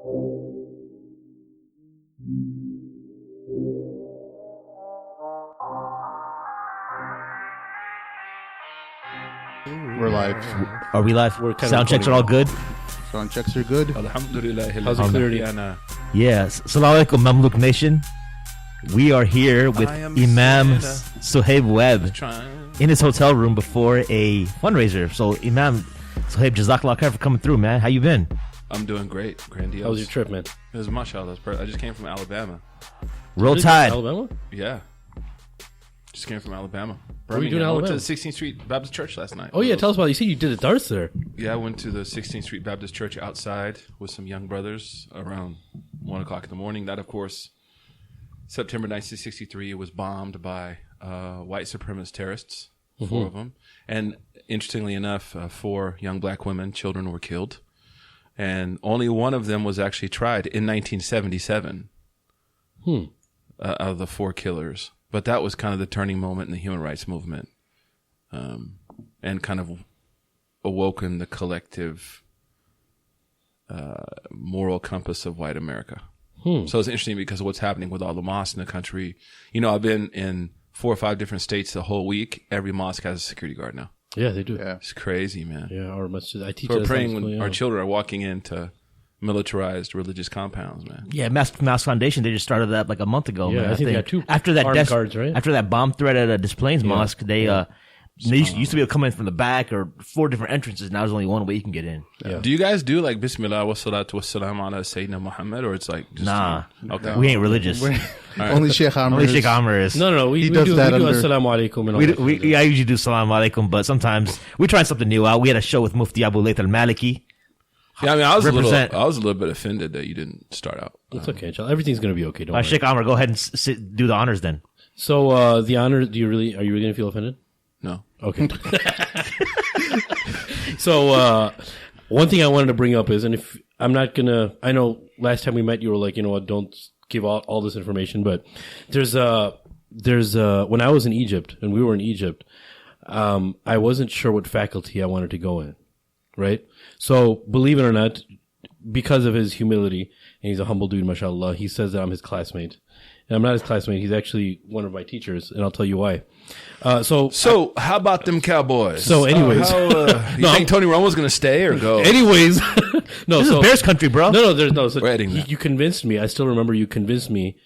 We're live. Are we live? Sound checks are all good? Sound checks are good. Alhamdulillah. How's the clarity? Yes. Assalamu alaikum, Mamluk Nation. We are here with Imam Suhaib Webb in his hotel room before a fundraiser. So, Imam Suhaib, Jazakallah khair for coming through, man. How you been? I'm doing great. Grandiose. How was your trip, man? It was mashallah. I just came from Alabama. Roll Tide. Alabama? Yeah. Just came from Alabama. What were you doing in I went Alabama? to the 16th Street Baptist Church last night. Oh, yeah. Tell us about it. You said you did a darts there. Yeah, I went to the 16th Street Baptist Church outside with some young brothers around 1 o'clock in the morning. That, of course, September 1963, it was bombed by white supremacist terrorists, 4 of them. And interestingly enough, 4 young black women, children were killed. And only one of them was actually tried in 1977 out of the 4 killers. But that was kind of the turning moment in the human rights movement, and kind of awoken the collective moral compass of white America. So it's interesting because of what's happening with all the mosques in the country. You know, I've been in 4 or 5 different states the whole week. Every mosque has a security guard now. Yeah, they do. Yeah. It's crazy, man. Yeah, our masjid. I teach We're at praying Islamic when school, our yeah. children are walking into militarized religious compounds, man. Yeah, Mass Foundation, they just started that like a month ago, Yeah, man. I think they got 2 after that armed guards, right? After that bomb threat at a Des Plaines mosque, they used to be able to come in from the back or 4 different entrances. Now there's only one way you can get in. Yeah. Do you guys do like Bismillah wa salatu wa salam ala Sayyidina Muhammad, or it's like just Nah. Okay. We ain't religious. Only Sheikh Amir. Only Sheikh Amir is. No. We does do that we do under- assalamu alaikum and all that. I usually do salam alaikum, but sometimes we try something new out. We had a show with Mufti Abu Layth al-Maliki. Yeah, I mean, I was Represent. a little bit offended that you didn't start out. It's okay, inshallah. Everything's going to be okay. Don't worry. Sheikh Amir, go ahead and do the honors then. So, the honor, are you really going to feel offended? No. Okay. So, one thing I wanted to bring up is, and if I'm not going to, I know last time we met, you were like, you know what, don't give all this information, but there's when I was in Egypt and we were in Egypt, I wasn't sure what faculty I wanted to go in, right? So, believe it or not, because of his humility, and he's a humble dude, mashallah, he says that I'm his classmate. And I'm not his classmate, he's actually one of my teachers, and I'll tell you why. So how about them Cowboys? So anyways. You think Tony Romo's going to stay or go? Anyways, no, This is Bears country, bro. No. So We're editing that. you convinced me. I still remember you convinced me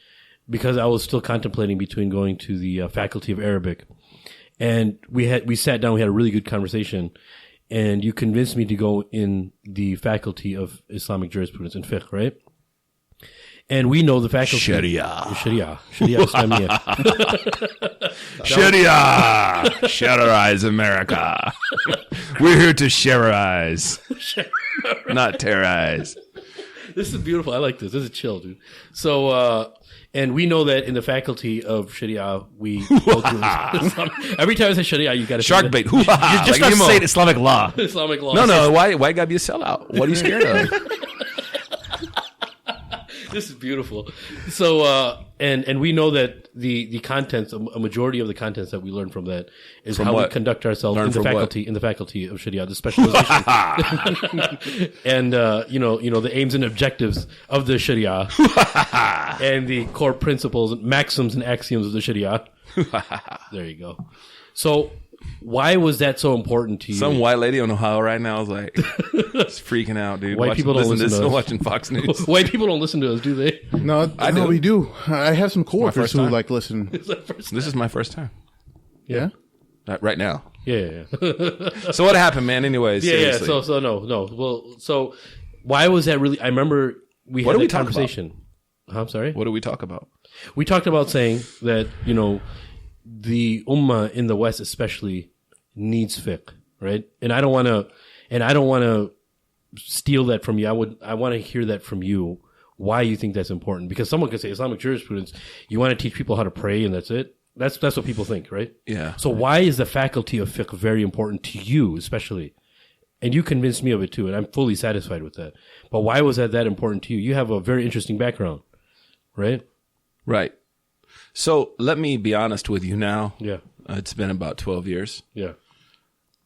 because I was still contemplating between going to the faculty of Arabic, and we sat down. We had a really good conversation, and you convinced me to go in the faculty of Islamic Jurisprudence and Fiqh, right? And we know the faculty Shariah. Islamiyah. Shariah. Shariah's America. We're here to Shariah's, not terrorize. This is beautiful. I like this. This is chill, dude. So, and we know that in the faculty of Sharia, we go through every time I say Sharia, you got to Shark bait. You're just not saying Islamic law. Islamic law. No. Why you gotta be a sellout? What are you scared of? This is beautiful. So, and we know that the contents, a majority of the contents that we learn from that is From how what? we conduct ourselves Learn in the from what? faculty of Sharia, the specialization, and you know the aims and objectives of the Sharia, and the core principles, maxims, and axioms of the Sharia. There you go. So, why was that so important to you? Some white lady on Ohio right now is like, it's freaking out, dude. White people don't listen to us. Watching Fox News. White people don't listen to us, do they? No, I do. we do. I have some coworkers first who time. like listen. This is my first time. Yeah. Right now. Yeah. So what happened, man? Anyways, Yeah. seriously. So no. Well, so why was that really? I remember we What had did we that talk conversation. I'm sorry. What do we talk about? We talked about saying that the ummah in the West especially needs fiqh, right? And I don't want to steal that from you. I want to hear that from you. Why you think that's important? Because someone could say Islamic jurisprudence. You want to teach people how to pray, and that's it. That's what people think, right? Yeah. So why is the faculty of fiqh very important to you, especially? And you convinced me of it too, and I'm fully satisfied with that. But why was that important to you? You have a very interesting background, right? Right. So let me be honest with you now. Yeah. It's been about 12 years. Yeah.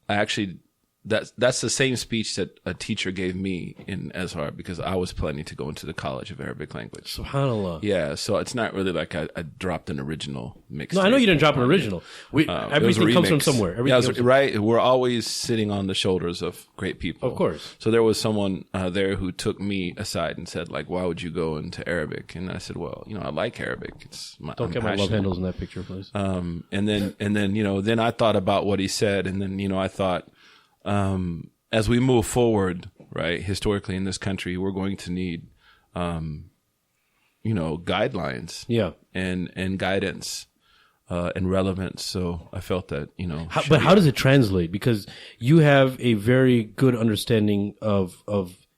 I actually that's the same speech that a teacher gave me in Azhar because I was planning to go into the College of Arabic Language. SubhanAllah. Yeah, so it's not really like I dropped an original mix. No, I know you didn't drop an original. Everything comes from somewhere. Right. We're always sitting on the shoulders of great people. Of course. So there was someone there who took me aside and said, like, why would you go into Arabic? And I said, well, I like Arabic. Don't get my love handles in that picture, please. And then then I thought about what he said, and then I thought, as we move forward, right, historically in this country, we're going to need, guidelines, and guidance, and relevance. So I felt that, but how does it translate? Because you have a very good understanding of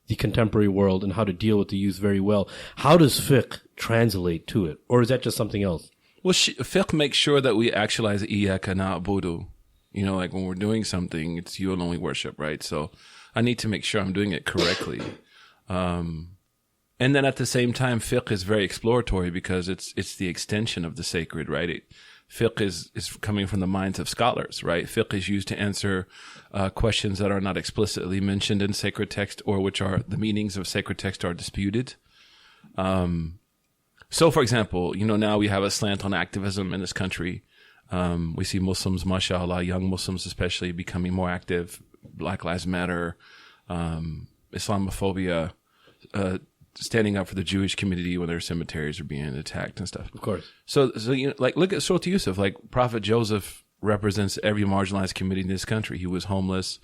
the contemporary world and how to deal with the youth very well. How does fiqh translate to it, or is that just something else? Well, fiqh makes sure that we actualize iyyaka na'budu. Like when we're doing something, it's you and only worship, right? So I need to make sure I'm doing it correctly. And then at the same time, fiqh is very exploratory because it's the extension of the sacred, right? Fiqh is coming from the minds of scholars, right? Fiqh is used to answer questions that are not explicitly mentioned in sacred text or which are the meanings of sacred text are disputed. So, for example, now we have a slant on activism in this country. We see Muslims, mashallah, young Muslims especially, becoming more active. Black Lives Matter, Islamophobia, standing up for the Jewish community when their cemeteries are being attacked and stuff. Of course. So look at Surah Yusuf. Like Prophet Joseph represents every marginalized community in this country. He was homeless.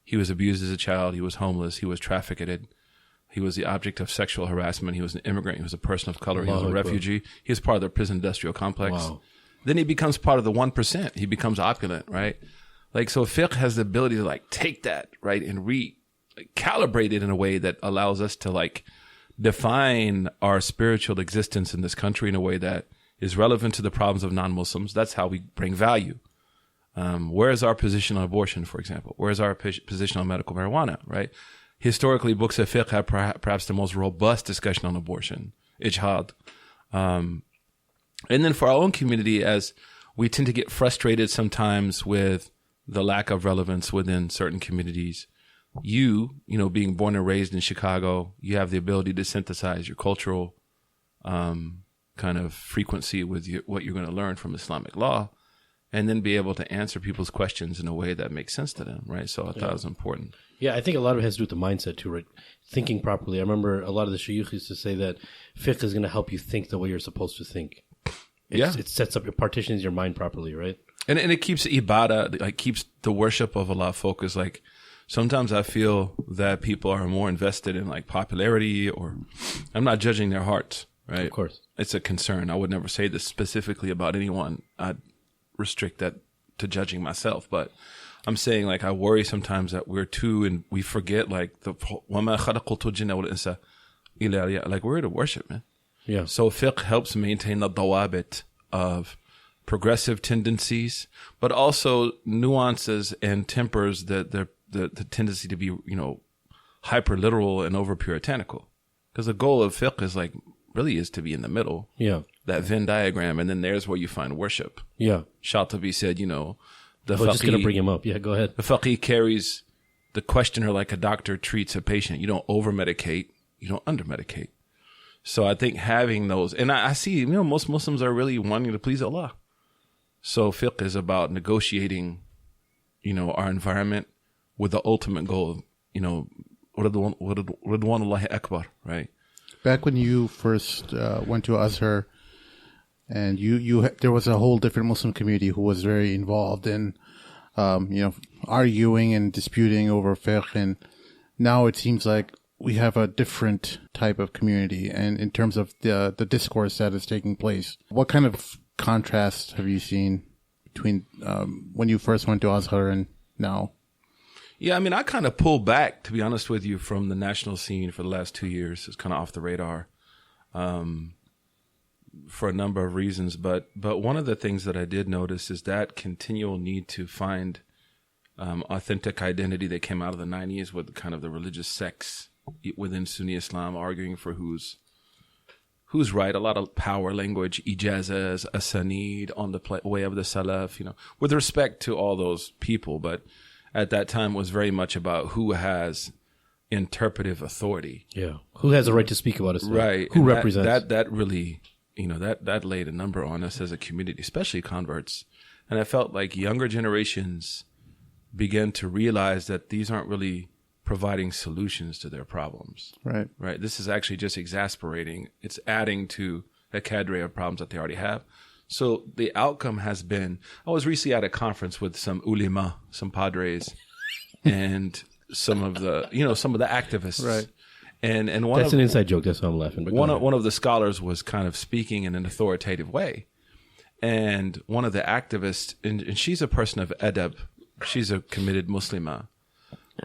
He was abused as a child. He was homeless. He was trafficked. He was the object of sexual harassment. He was an immigrant. He was a person of color. He was a refugee. He was part of the prison industrial complex. Wow. Then he becomes part of the 1%. He becomes opulent, right? Like, so fiqh has the ability to take that, right, and calibrate it in a way that allows us to define our spiritual existence in this country in a way that is relevant to the problems of non-Muslims. That's how we bring value. Where is our position on abortion, for example? Where is our position on medical marijuana, right? Historically, books of fiqh have perhaps the most robust discussion on abortion, ijhad. And then for our own community, as we tend to get frustrated sometimes with the lack of relevance within certain communities, being born and raised in Chicago, you have the ability to synthesize your cultural kind of frequency with what you're going to learn from Islamic law, and then be able to answer people's questions in a way that makes sense to them, right? So I thought it was important. Yeah, I think a lot of it has to do with the mindset too, right? Thinking properly. I remember a lot of the shayukh used to say that fiqh is going to help you think the way you're supposed to think. It sets up, it partitions your mind properly, right? And it keeps ibadah, keeps the worship of Allah focused. Sometimes I feel that people are more invested in popularity, or I'm not judging their hearts, right? Of course. It's a concern. I would never say this specifically about anyone. I'd restrict that to judging myself, but I'm saying I worry sometimes that we're too, and we forget وَمَا خَلَقُتُ الْجِنَّ وَالْإِنسَ إِلَّا لِيَعْبُدُونِ. We're here to worship, man. Yeah. So fiqh helps maintain the dawabit of progressive tendencies, but also nuances and tempers the tendency to be, hyper literal and over puritanical. Because the goal of fiqh is really is to be in the middle. Yeah. That Venn diagram, and then there's where you find worship. Yeah. Shatabi said, the faqih. Just going to bring him up. Yeah, go ahead. The faqih carries the questioner like a doctor treats a patient. You don't over medicate. You don't under medicate. So I think having those, and I see, most Muslims are really wanting to please Allah. So fiqh is about negotiating, our environment with the ultimate goal of, Ridwanullahi Akbar, right? Back when you first went to Azhar, and there was a whole different Muslim community who was very involved in, arguing and disputing over fiqh, and now it seems like we have a different type of community, and in terms of the discourse that is taking place. What kind of contrast have you seen between when you first went to Azhar and now? Yeah, I kind of pulled back, to be honest with you, from the national scene for the last 2 years. It's kind of off the radar for a number of reasons. But one of the things that I did notice is that continual need to find authentic identity that came out of the 90s with kind of the religious sects within Sunni Islam arguing for who's right. A lot of power language, ijazas, asanid, on the way of the salaf, with respect to all those people. But at that time was very much about who has interpretive authority. Yeah. Who has the right to speak about Islam? Right. Who And represents? that really, that laid a number on us as a community, especially converts. And I felt like younger generations began to realize that these aren't really providing solutions to their problems. Right. Right. This is actually just exasperating. It's adding to a cadre of problems that they already have. So the outcome has been, I was recently at a conference with some ulema, some padres, and some of the activists. Right. And That's an inside joke. That's why I'm laughing. But one of the scholars was kind of speaking in an authoritative way. And one of the activists, and she's a person of adab, she's a committed Muslimah,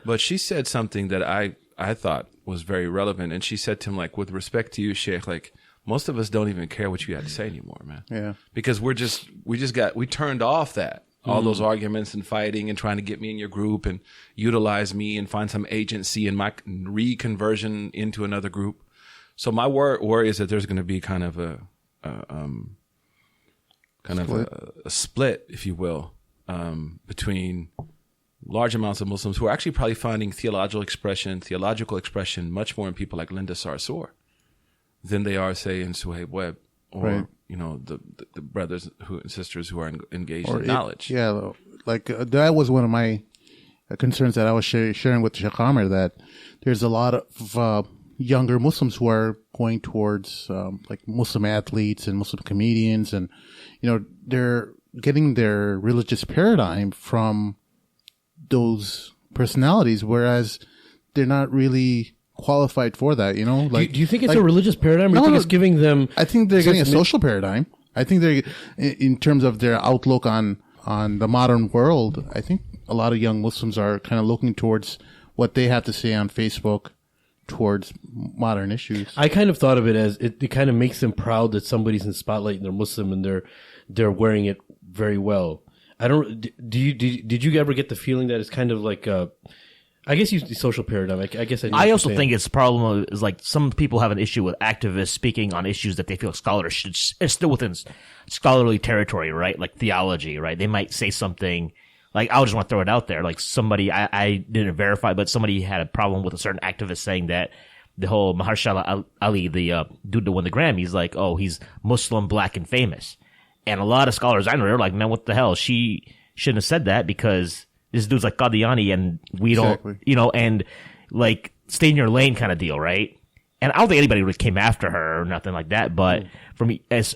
but she said something that I thought was very relevant. And she said to him, like, with respect to you, Sheikh, like, most of us don't even care what you had to say anymore, man. Yeah. Because we turned off that. All those arguments and fighting and trying to get me in your group and utilize me and find some agency in my reconversion into another group. So my worry is that there's going to be kind of a split, if you will, between large amounts of Muslims who are actually probably finding theological expression much more in people like Linda Sarsour than they are, say, in Suhaib Webb or Right. The brothers and sisters who are engaged in knowledge. That was one of my concerns that I was sharing with Sheikh Amir, that there's a lot of younger Muslims who are going towards like Muslim athletes and Muslim comedians, and they're getting their religious paradigm from those personalities, whereas they're not really qualified for that. Do you think it's a religious paradigm? Or do you think it's giving them? I think they're getting a social paradigm. I think they're, in terms of their outlook on the modern world, I think a lot of young Muslims are kind of looking towards what they have to say on Facebook towards modern issues. I kind of thought of it as it kind of makes them proud that somebody's in the spotlight and they're Muslim and they're wearing it very well. I don't. Did you ever get the feeling that it's kind of like I guess the social paradigm. I guess I also think its problem is like some people have an issue with activists speaking on issues that they feel scholars should. It's still within scholarly territory, right? Like theology, right? They might say something like, I just want to throw it out there. Like somebody, I didn't verify, but somebody had a problem with a certain activist saying that the whole Mahershala Ali, the dude that won the Grammys, like, oh, he's Muslim, black, and famous. And a lot of scholars I know, they're like, man, what the hell? She shouldn't have said that because this dude's like Qadiani and we don't, and like stay in your lane kind of deal, right? And I don't think anybody really came after her or nothing like that. But for me, as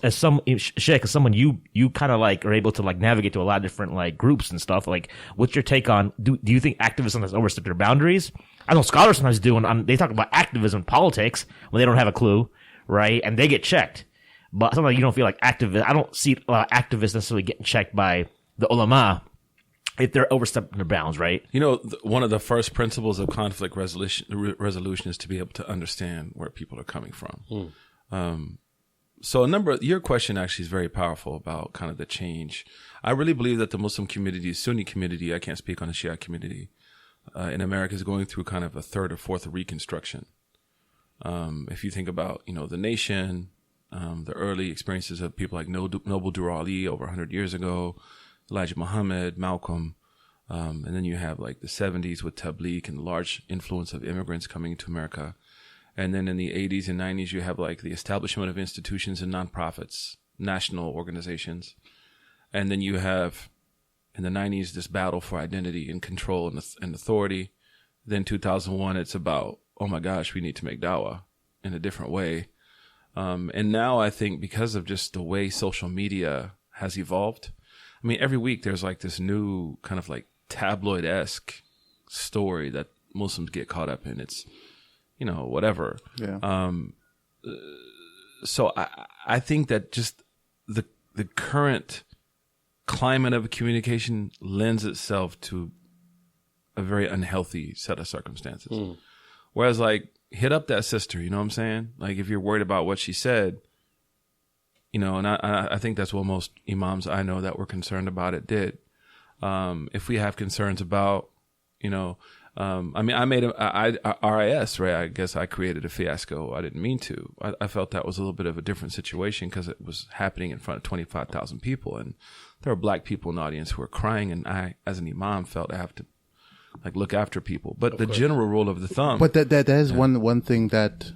Sheikh, as someone you kind of like are able to like navigate to a lot of different like groups and stuff. Like, what's your take on? Do you think activists sometimes overstep their boundaries? I know scholars sometimes do, and they talk about activism, politics when they don't have a clue, right? And they get checked. But sometimes you don't feel like activists. I don't see a lot of activists necessarily getting checked by the ulama if they're overstepping their bounds, right? One of the first principles of conflict resolution is to be able to understand where people are coming from. So your question actually is very powerful about kind of the change. I really believe that the Muslim community, Sunni community, I can't speak on the Shia community, in America is going through kind of a third or fourth reconstruction. If you think about, the nation, the early experiences of people like Noble Dur Ali over 100 years ago, Elijah Muhammad, Malcolm, and then you have like the 70s with Tabligh and the large influence of immigrants coming to America. And then in the 80s and 90s, you have like the establishment of institutions and nonprofits, national organizations. And then you have in the 90s this battle for identity and control and authority. Then 2001, it's about, oh my gosh, we need to make dawah in a different way. And now I think because of just the way social media has evolved, I mean, every week there's like this new kind of like tabloid-esque story that Muslims get caught up in. It's, whatever. Yeah. So I think that just the current climate of communication lends itself to a very unhealthy set of circumstances. Whereas like, hit up that sister, you know what I'm saying? Like if you're worried about what she said, and I think that's what most imams I know that were concerned about it did. If we have concerns about, I made a RIS, right? I guess I created a fiasco. I didn't mean to. I felt that was a little bit of a different situation because it was happening in front of 25,000 people. And there were black people in the audience who were crying. And I, as an imam, felt I have to like look after people. But the general rule of the thumb. But that is one thing that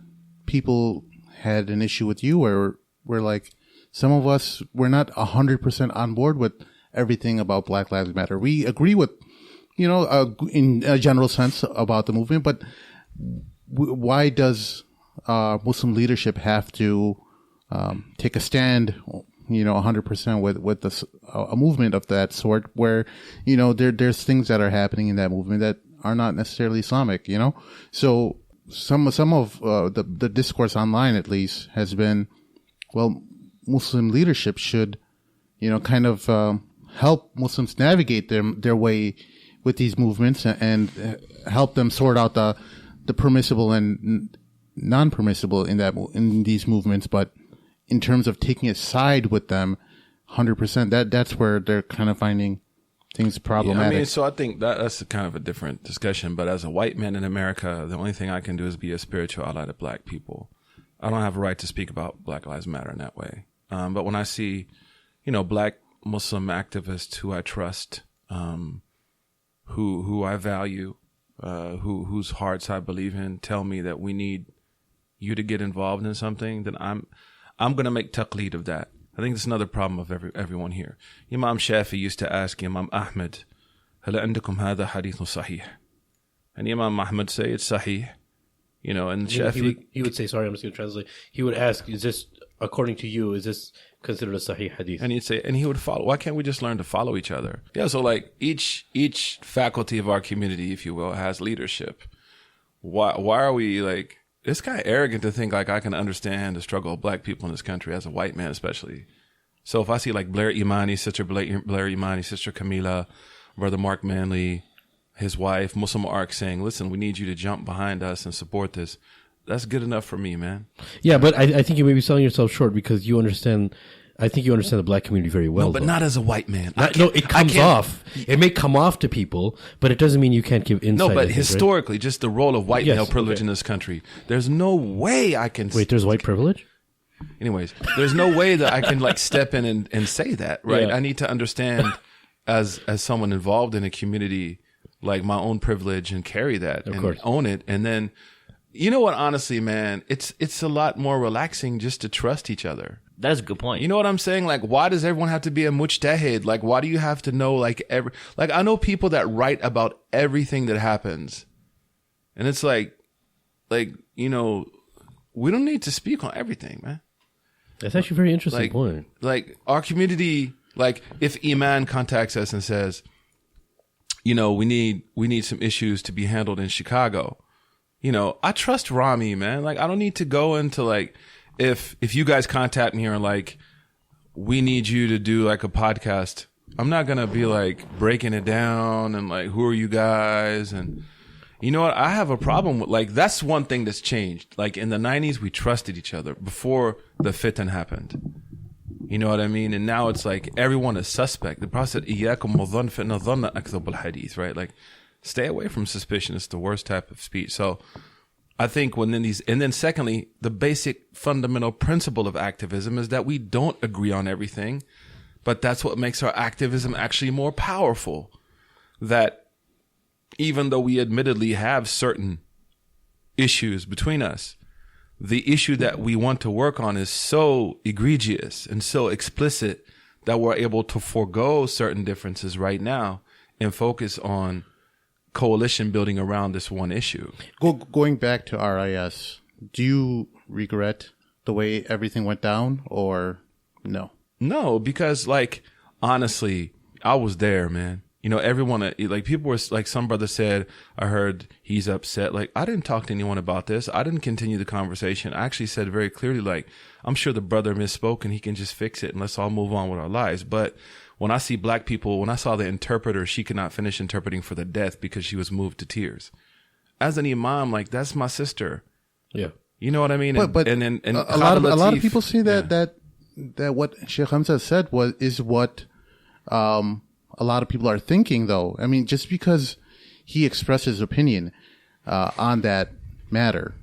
people had an issue with you, where we're like, some of us, we're not 100% on board with everything about Black Lives Matter. We agree with, in a general sense about the movement, but why does Muslim leadership have to take a stand, 100% with a movement of that sort, where, there's things that are happening in that movement that are not necessarily Islamic, So some of the discourse online, at least, has been, well, Muslim leadership should, kind of help Muslims navigate their way with these movements and help them sort out the permissible and non-permissible in these movements. But in terms of taking a side with them 100%, that's where they're kind of finding things problematic. Yeah, so I think that's kind of a different discussion. But as a white man in America, the only thing I can do is be a spiritual ally to black people. I don't have a right to speak about Black Lives Matter in that way. But when I see, black Muslim activists who I trust, who I value, whose hearts I believe in, tell me that we need you to get involved in something, then I'm going to make taqleed of that. I think that's another problem of everyone here. Imam Shafi used to ask Imam Ahmed, هل عندكم هذا حديث صحيح? And Imam Ahmed say it's sahih. And Shafi... He would say, sorry, I'm just going to translate. He would ask, is this, according to you, is this considered a sahih hadith? And he'd say, and he would follow. Why can't we just learn to follow each other? Yeah, so like each faculty of our community, if you will, has leadership. Why are we like... It's kind of arrogant to think like I can understand the struggle of black people in this country as a white man, especially. So if I see like Blair Imani, sister Blair Imani, sister Camila, brother Mark Manley, his wife, Muslim Ark saying, listen, we need you to jump behind us and support this. That's good enough for me, man. Yeah, but I think you may be selling yourself short because you understand... I think you understand the black community very well. No, but not as a white man. It comes off. It may come off to people, but it doesn't mean you can't give insight. No, but historically, right? Just the role of white male privilege in this country. There's no way I can... Wait, there's white privilege? Anyways, there's no way that I can like step in and say that, right? Yeah. I need to understand as someone involved in a community, like my own privilege and carry that and own it. And then, you know what, honestly, man, it's a lot more relaxing just to trust each other. That's a good point. You know what I'm saying? Like, why does everyone have to be a mujtahid? Like, why do you have to know like I know people that write about everything that happens. And it's like, we don't need to speak on everything, man. That's actually a very interesting point. Like our community, like if Iman contacts us and says, we need some issues to be handled in Chicago. I trust Rami, man. Like, I don't need to go into like, if you guys contact me or like, we need you to do like a podcast, I'm not going to be like breaking it down and like, who are you guys? And you know what? I have a problem with like, that's one thing that's changed. Like in the 90s, we trusted each other before the fitan happened. You know what I mean? And now it's like everyone is suspect. The Prophet said, إِيَّاكُمْ وَالظَّنَّ فَإِنَّ الظَّنَّ أَكْذَبُ الْحَدِيثِ, right? Like, stay away from suspicion. It's the worst type of speech. So I think and then secondly, the basic fundamental principle of activism is that we don't agree on everything, but that's what makes our activism actually more powerful. That even though we admittedly have certain issues between us, the issue that we want to work on is so egregious and so explicit that we're able to forego certain differences right now and focus on coalition building around this one issue. Going back to RIS, do you regret the way everything went down or no? No, because like, honestly, I was there, man. Everyone, like people were like, some brother said, I heard he's upset. Like, I didn't talk to anyone about this. I didn't continue the conversation. I actually said very clearly, like, I'm sure the brother misspoke and he can just fix it and let's all move on with our lives. But when I see black people, when I saw the interpreter, she could not finish interpreting for the death because she was moved to tears. As an imam, like, that's my sister. Yeah. You know what I mean? But a lot of people say that what Sheikh Hamza said is what a lot of people are thinking, though. I mean, just because he expressed his opinion on that matter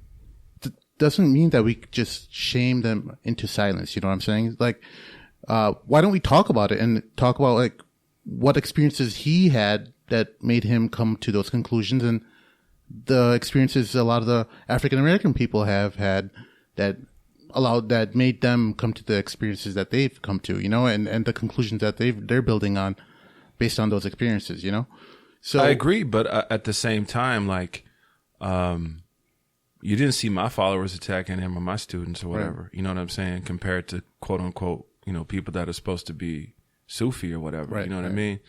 doesn't mean that we just shame them into silence. You know what I'm saying? Like, why don't we talk about it and talk about like what experiences he had that made him come to those conclusions, and the experiences a lot of the African American people have had that made them come to the experiences that they've come to, and the conclusions that they're building on based on those experiences, So I agree, but at the same time, like, you didn't see my followers attacking him or my students or whatever. Right. You know what I'm saying? Compared to quote unquote, people that are supposed to be Sufi or whatever. Right, you know what I mean?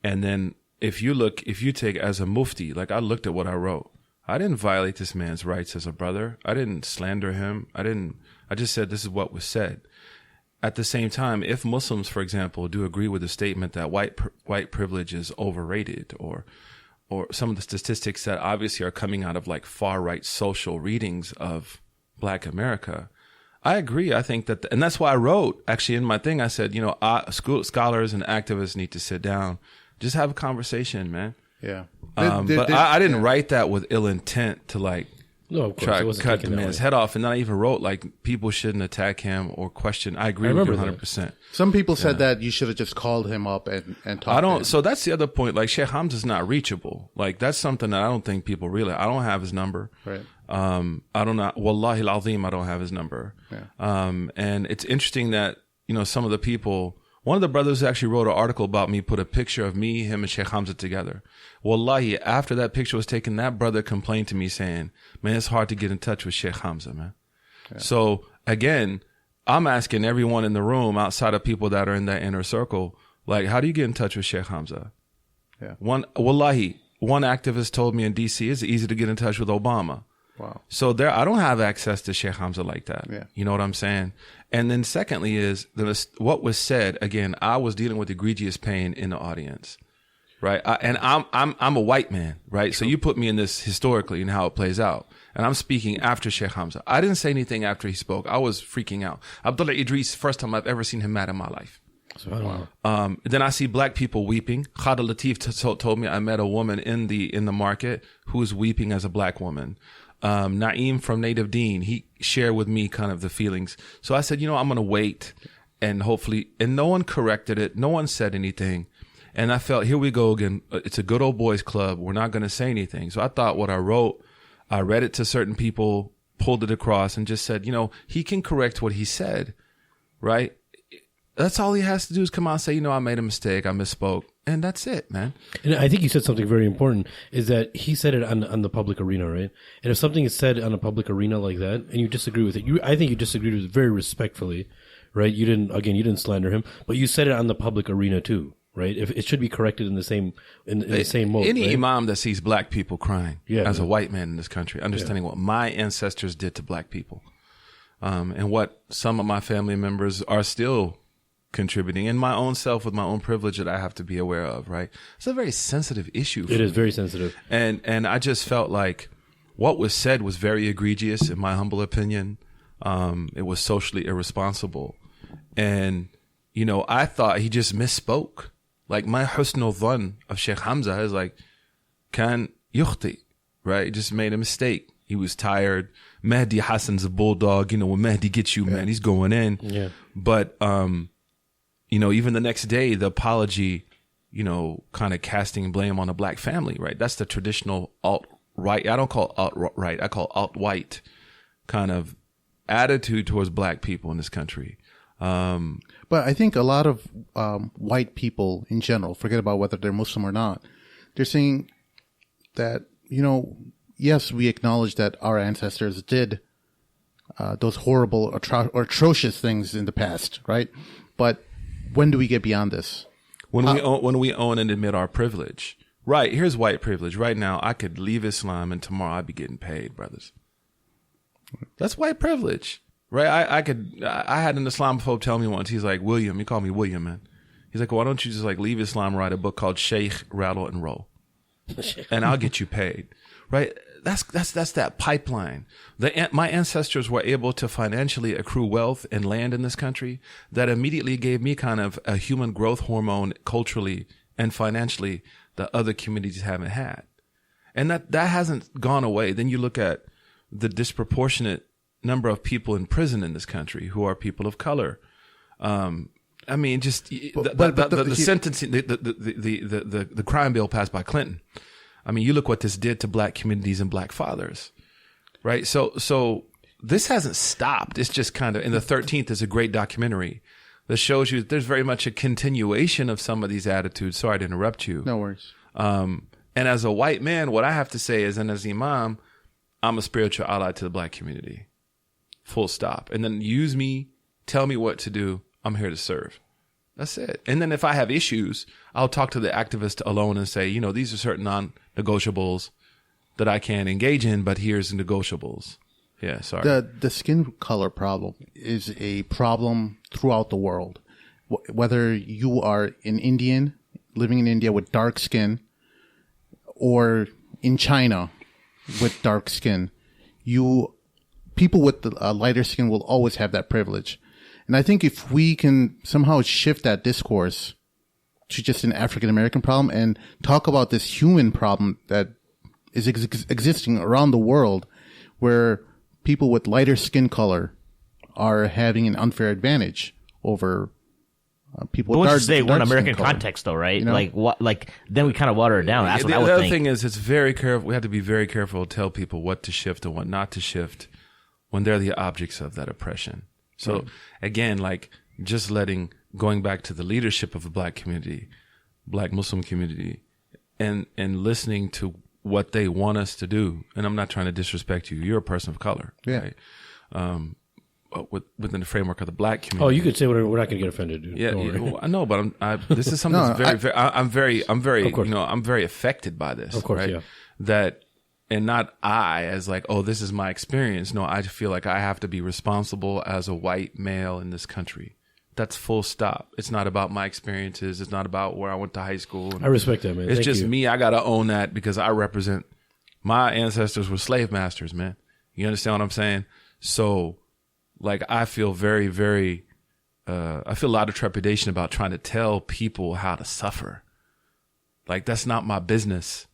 And then if you take as a mufti, like I looked at what I wrote. I didn't violate this man's rights as a brother. I didn't slander him. I just said this is what was said. At the same time, if Muslims, for example, do agree with the statement that white privilege is overrated, or some of the statistics that obviously are coming out of like far right social readings of Black America, I agree. I think that, and that's why I wrote actually in my thing. I said, scholars and activists need to sit down, just have a conversation, man. Yeah. But I didn't write that with ill intent to like try to cut the man's head off. And then I even wrote like people shouldn't attack him or question. I agree with you 100%. Some people said that you should have just called him up and talked to him. So that's the other point. Like Sheikh Hamza's not reachable. Like that's something that I don't think people realize. I don't have his number. Right. I don't know. Wallahi al-azim, I don't have his number. Yeah. And it's interesting that, some of the people, one of the brothers actually wrote an article about me, put a picture of me, him, and Sheikh Hamza together. Wallahi, after that picture was taken, that brother complained to me saying, man, it's hard to get in touch with Sheikh Hamza, man. Yeah. So again, I'm asking everyone in the room outside of people that are in that inner circle, like, how do you get in touch with Sheikh Hamza? Yeah. One activist told me in DC, it's easy to get in touch with Obama. Wow. So I don't have access to Sheikh Hamza like that. Yeah. You know what I'm saying? And then secondly is what was said, again, I was dealing with egregious pain in the audience, right? I'm a white man, right? So you put me in this historically and how it plays out. And I'm speaking after Sheikh Hamza. I didn't say anything after he spoke. I was freaking out. Abdullah Idris, first time I've ever seen him mad in my life. Wow. Then I see black people weeping. Khada Latif told me I met a woman in the market who was weeping as a black woman. Naeem from Native Deen, he shared with me kind of the feelings. So I said, I'm going to wait and hopefully, and no one corrected it. No one said anything. And I felt, here we go again. It's a good old boys club. We're not going to say anything. So I thought what I wrote, I read it to certain people, pulled it across and just said, he can correct what he said, right? That's all he has to do is come out and say, I made a mistake. I misspoke. And that's it, man. And I think you said something very important, is that he said it on the public arena, right? And if something is said on a public arena like that, and you disagree with it, I think you disagreed with it very respectfully, right? You didn't slander him, but you said it on the public arena too, right? If it should be corrected in the same mode. Any right? imam that sees black people crying as a white man in this country, understanding what my ancestors did to black people, and what some of my family members are still contributing, and my own self with my own privilege that I have to be aware of, right? It's a very sensitive issue. It is very sensitive. And I just felt like what was said was very egregious, in my humble opinion. It was socially irresponsible. And, I thought he just misspoke. Like my husnul dhan of Sheikh Hamza is like, kan yukhti, right? He just made a mistake. He was tired. Mehdi Hassan's a bulldog. When Mehdi gets you, man, he's going in. Yeah. But, even the next day, the apology, kind of casting blame on a black family, right? That's the traditional alt-right. I don't call it alt-right. I call alt-white kind of attitude towards black people in this country. But I think a lot of white people in general, forget about whether they're Muslim or not, they're saying that, yes, we acknowledge that our ancestors did those horrible or atrocious things in the past, right? But when do we get beyond this? When we own and admit our privilege. Right. Here's white privilege. Right now, I could leave Islam and tomorrow I'd be getting paid, brothers. That's white privilege. Right. I had an Islamophobe tell me once, he's like, William, he called me William, man. He's like, why don't you just like leave Islam, write a book called Sheikh, Rattle and Roll, and I'll get you paid. Right. That's that pipeline. My ancestors were able to financially accrue wealth and land in this country that immediately gave me kind of a human growth hormone culturally and financially that other communities haven't had. And that hasn't gone away. Then you look at the disproportionate number of people in prison in this country who are people of color. I mean, just the sentencing, the crime bill passed by Clinton. I mean, you look what this did to black communities and black fathers, right? So this hasn't stopped. It's just kind of, and the 13th is a great documentary that shows you that there's very much a continuation of some of these attitudes. Sorry to interrupt you. No worries. And as a white man, what I have to say is, and as Imam, I'm a spiritual ally to the black community. Full stop. And then use me, tell me what to do. I'm here to serve. That's it. And then if I have issues, I'll talk to the activist alone and say, these are certain non-negotiables that I can't engage in, but here's the negotiables. Yeah, sorry. The skin color problem is a problem throughout the world. Whether you are an Indian living in India with dark skin or in China with dark skin, people with lighter skin will always have that privilege. And I think if we can somehow shift that discourse to just an African American problem and talk about this human problem that is existing around the world, where people with lighter skin color are having an unfair advantage over people with dark skin color. We're in American context, though, right? Then we kind of water it down. That's what I would think. The other thing is, it's very careful. We have to be very careful to tell people what to shift and what not to shift when they're the objects of that oppression. So again, going back to the leadership of the black community, black Muslim community, and listening to what they want us to do. And I'm not trying to disrespect you. You're a person of color, right? Within the framework of the black community. Oh, you could say whatever. We're not going to get offended, dude. Yeah, well, I know, but this is something that's I'm very, I'm very affected by this. Of course, right? Yeah. And not I as like, oh, this is my experience. No, I feel like I have to be responsible as a white male in this country. That's full stop. It's not about my experiences. It's not about where I went to high school. I respect that, man. It's just me. I got to own that because I represent my ancestors were slave masters, man. You understand what I'm saying? So I feel very, very, I feel a lot of trepidation about trying to tell people how to suffer. That's not my business.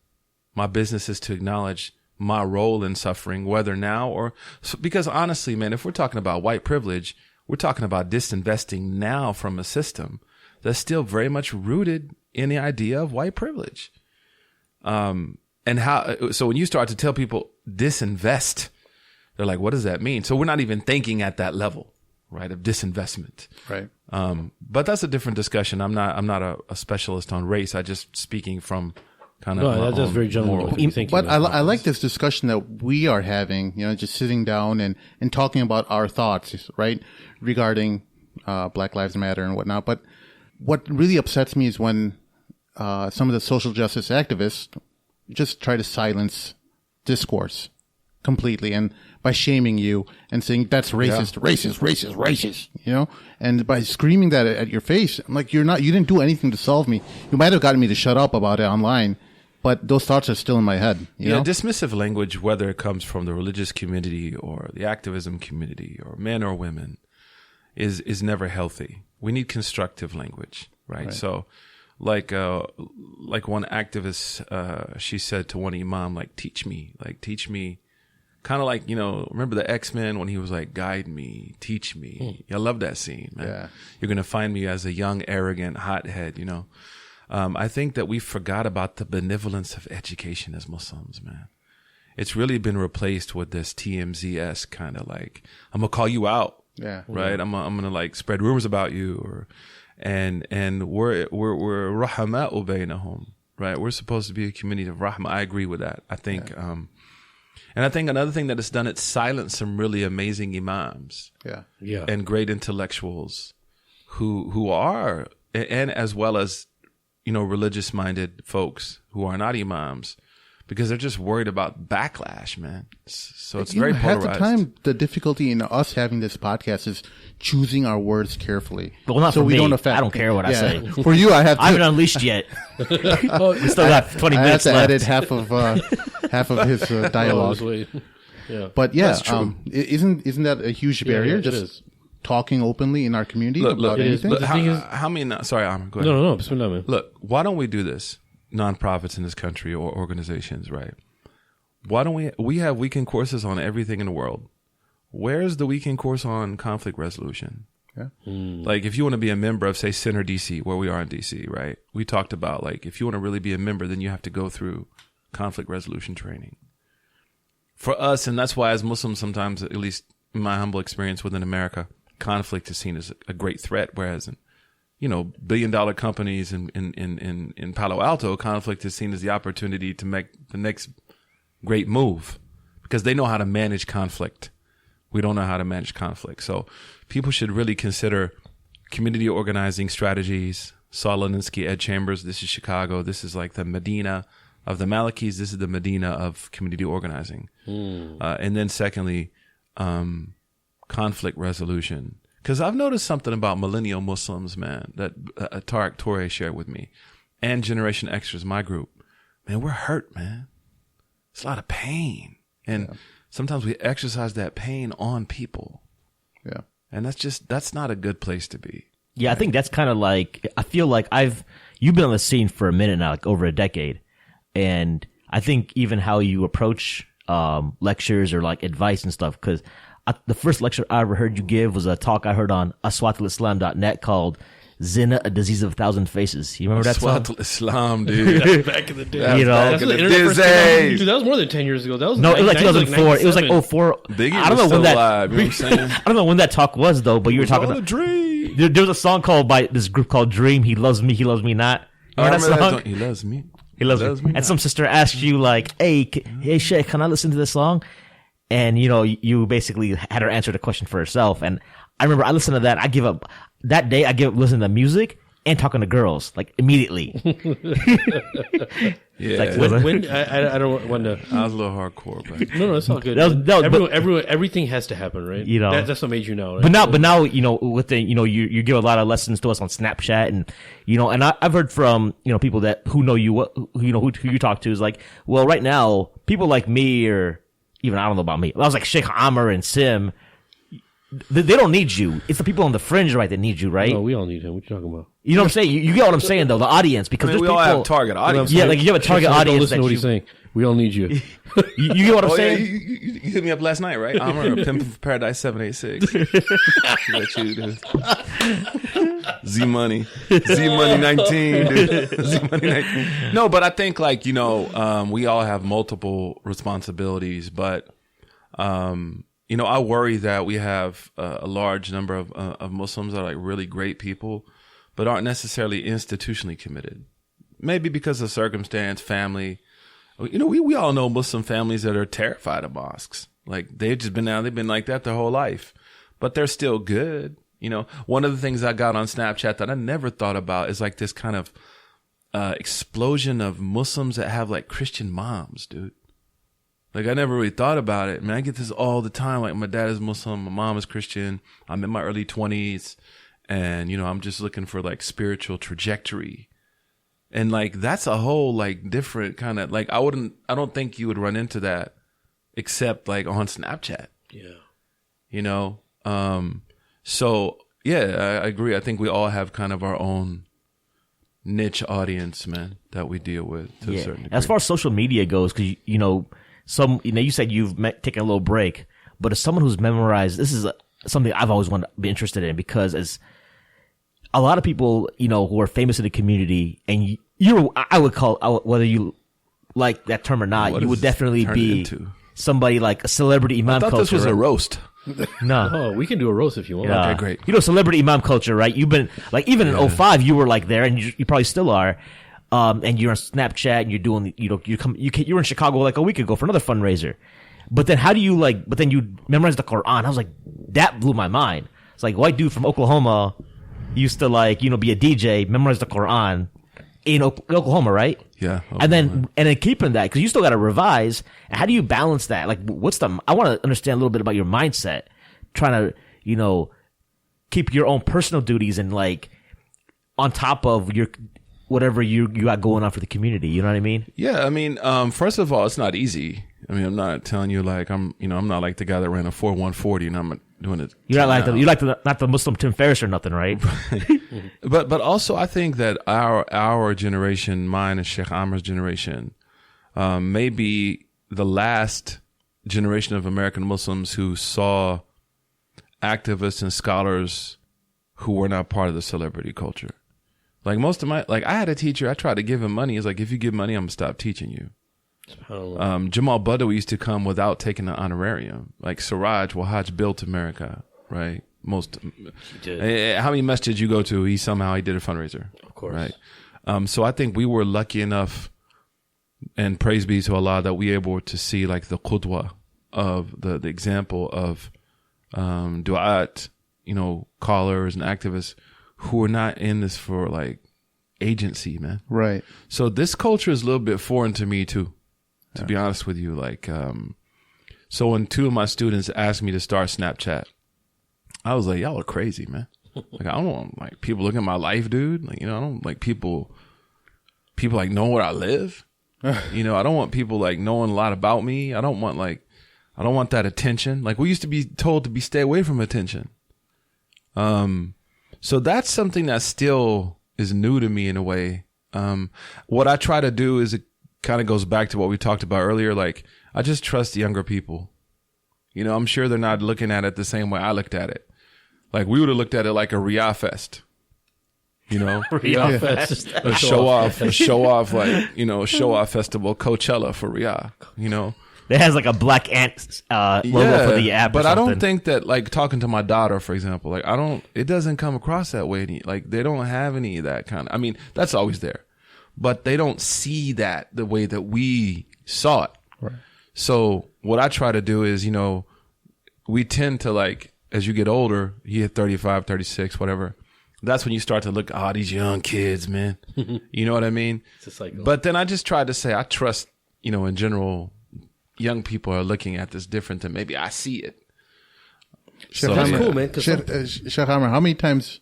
My business is to acknowledge my role in suffering, whether now or because honestly, man, if we're talking about white privilege, we're talking about disinvesting now from a system that's still very much rooted in the idea of white privilege. So when you start to tell people disinvest, they're like, what does that mean? So we're not even thinking at that level, right, of disinvestment. Right. But that's a different discussion. I'm not a specialist on race. I just speaking from kind of that's very general. But I like this discussion that we are having, just sitting down and talking about our thoughts, right, regarding Black Lives Matter and whatnot. But what really upsets me is when some of the social justice activists just try to silence discourse completely, and by shaming you and saying that's racist, racist, and by screaming that at your face, I'm like, you didn't do anything to solve me. You might have gotten me to shut up about it online, but those thoughts are still in my head. You know? Dismissive language, whether it comes from the religious community or the activism community or men or women, is never healthy. We need constructive language, right? So, like one activist, she said to one imam, teach me. Kind of remember the X-Men when he was like, guide me, teach me. I love that scene, man. Yeah. You're going to find me as a young, arrogant hothead, I think that we forgot about the benevolence of education as Muslims, man. It's really been replaced with this TMZ-esque kind of I'm going to call you out. Yeah. Right. I'm going to spread rumors about you and we're rahama'u bainahum, right? We're supposed to be a community of rahmah. I agree with that. I think, and I think another thing that it's done, it's silenced some really amazing imams. Yeah. And great intellectuals who are, and as well as, religious minded folks who are not imams, because they're just worried about backlash, man. So it's very polarized. Half the time, the difficulty in us having this podcast is choosing our words carefully. But not for me. I don't care what I say. For you, I haven't unleashed yet. We still got 20 minutes left. I have to edit half of his dialogue. But isn't that a huge barrier? It is. Talking openly in our community about anything? How many? Sorry, Amir, go ahead. No. Bismillah, man. Look, why don't we do this? Nonprofits in this country or organizations, right? Why don't we have weekend courses on everything in the world? Where's the weekend course on conflict resolution? Yeah. Like if you want to be a member of, say, Center DC, where we are in DC, right? We talked about like if you want to really be a member, then you have to go through conflict resolution training. For us, and that's why as Muslims, sometimes, at least in my humble experience within America, conflict is seen as a great threat, whereas in, billion-dollar companies in Palo Alto, conflict is seen as the opportunity to make the next great move because they know how to manage conflict. We don't know how to manage conflict. So people should really consider community organizing strategies. Saul Alinsky, Ed Chambers, this is Chicago. This is like the Medina of the Malikis. This is the Medina of community organizing. And then secondly, conflict resolution. Because I've noticed something about millennial Muslims, man, that Tariq Torre shared with me, and Generation Xers, my group. Man, we're hurt, man. It's a lot of pain. And sometimes we exercise that pain on people. Yeah. And that's not a good place to be. Yeah, I think that's kind of like, I feel like you've been on the scene for a minute now, like over a decade. And I think even how you approach lectures or like advice and stuff, because the first lecture I ever heard you give was a talk I heard on aswatulislam.net called Zina, a Disease of a Thousand Faces. You remember that song? Islam, dude. Back in the day. Back in the days. Dude, that was more than 10 years ago. That was no, it was like 2004. It was like 04. Biggie I don't was know when that. alive, you know what I'm saying? I don't know when that talk was though, but you were talking about a dream. There was a song called by this group called Dream. He loves me, he loves me not. Remember that song? He loves me. He loves me. And some sister asked you like, "Hey, Sheikh, can I listen to this song?" And you basically had her answer the question for herself. And I remember I listened to that. I give up listening to music and talking to girls like immediately. Yeah. Like, when I don't want to. I was a little hardcore, but No, it's all good. Everyone, everything has to happen, right? That's what made you know. Right? But now, with the, you give a lot of lessons to us on Snapchat, and and I've heard from people who know you, who you talk to is like, well, right now people like me, or even I don't know about me. I was like Sheikh Amir and Sim. They don't need you. It's the people on the fringe, right, that need you, right? No, we all need him. What you talking about? You know what I'm saying? You get what I'm saying, though. The audience, because there's we people. all have target audience. Yeah, like you have a target audience. Listen to what he's saying. We all need you. You get what I'm saying? Yeah, you hit me up last night, right? I'm a Pimp for Paradise 786. Let you do. Z Money 19, dude. Z Money 19. No, but I think like we all have multiple responsibilities, but I worry that we have a large number of Muslims that are like really great people, but aren't necessarily institutionally committed. Maybe because of circumstance, family. We all know Muslim families that are terrified of mosques. Like they've been like that their whole life, but they're still good. One of the things I got on Snapchat that I never thought about is like this kind of explosion of Muslims that have like Christian moms, dude. Like I never really thought about it. Man, I get this all the time. Like my dad is Muslim, my mom is Christian. I'm in my early 20s, and I'm just looking for like spiritual trajectory. And like that's a whole like different kind of like I don't think you would run into that except like on Snapchat. Yeah. So yeah, I agree. I think we all have kind of our own niche audience, man, that we deal with to a certain degree. As far as social media goes, because you said you've taken a little break, but as someone who's memorized, this is something I've always wanted to be interested in, because as a lot of people, who are famous in the community, and I would call, whether you like that term or not, you would definitely be somebody like a celebrity imam culture. I thought this was a roast. No. Oh, we can do a roast if you want. Yeah. Okay, great. Celebrity imam culture, right? You've been like, even in 05, you were like there, and you probably still are. And you're on Snapchat, and you're doing, you were in Chicago like a week ago for another fundraiser. But then but then you memorize the Quran. I was like, that blew my mind. It's like, white dude from Oklahoma used to be a DJ, memorize the Quran in Oklahoma, right? Yeah. And then keeping that, because you still got to revise. And how do you balance that? Like, I want to understand a little bit about your mindset, trying to, keep your own personal duties and like on top of your whatever you got going on for the community. You know what I mean? Yeah. I mean, first of all, it's not easy. I mean, I'm not telling you like I'm not like the guy that ran a 4-1-40 and I'm doing it. You're not not the Muslim Tim Ferriss or nothing, right? But also I think that our generation, mine and Sheikh Amir's generation, may be the last generation of American Muslims who saw activists and scholars who were not part of the celebrity culture. Like most of my, like I had a teacher, I tried to give him money. He's like, if you give money, I'm gonna stop teaching you. Jamal Badawi used to come without taking an honorarium. Like Siraj Wahaj built America, right? He did. How many masjids you go to? He did a fundraiser. Of course. Right. So I think we were lucky enough, and praise be to Allah, that we were able to see like the qudwa of the example of du'at, callers and activists who are not in this for like agency, man. Right. So this culture is a little bit foreign to me too, to be honest with you. Like, so when 2 of my students asked me to start Snapchat, I was like, y'all are crazy, man. Like, I don't want like people looking at my life, dude. Like, I don't like people like know where I live. I don't want people like knowing a lot about me. I don't want that attention. Like we used to be told to stay away from attention. So that's something that still is new to me in a way. What I try to do is it kind of goes back to what we talked about earlier. Like I just trust the younger people. I'm sure they're not looking at it the same way I looked at it. Like we would have looked at it like a Riyadh fest. Riyadh Fest. A show off like, show off festival, Coachella for Riyadh, It has like a black ant logo for the app. But I don't think that like talking to my daughter, for example, like it doesn't come across that way. Like they don't have any of that kind of, I mean, that's always there, but they don't see that the way that we saw it. Right. So what I try to do is, we tend to like, as you get older, you hit 35, 36, whatever. That's when you start to look, these young kids, man. You know what I mean? It's a cycle. But then I just tried to say, I trust, in general, young people are looking at this different than maybe I see it. So that's cool, man. Sheikh Amir, how many times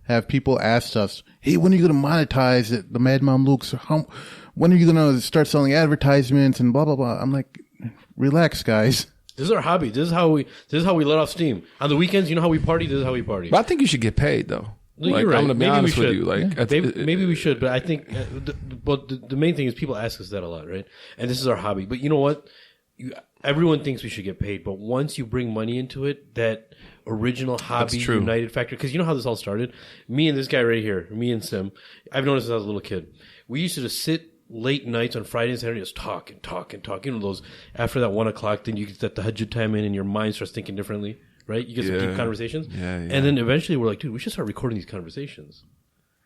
have people asked us, hey, when are you going to monetize it, the Mad Mamluks? When are you going to start selling advertisements and blah, blah, blah? I'm like, relax, guys. This is our hobby. This is how we let off steam. On the weekends, you know how we party? This is how we party. But I think you should get paid, though. Like, you're right. I'm going to be honest with you. Like, maybe we should, but I think the main thing is people ask us that a lot, right? And this is our hobby. But you know what? Everyone thinks we should get paid, but once you bring money into it, that original hobby united factor, because you know how this all started? Me and this guy right here, me and Sim, I've known this since I was a little kid. We used to just sit late nights on Friday and Saturday, just talk and talk and talk. Those after that 1 o'clock, then you get that tahajjud time in and your mind starts thinking differently, right? You get some deep conversations. Yeah. And then eventually we're like, dude, we should start recording these conversations.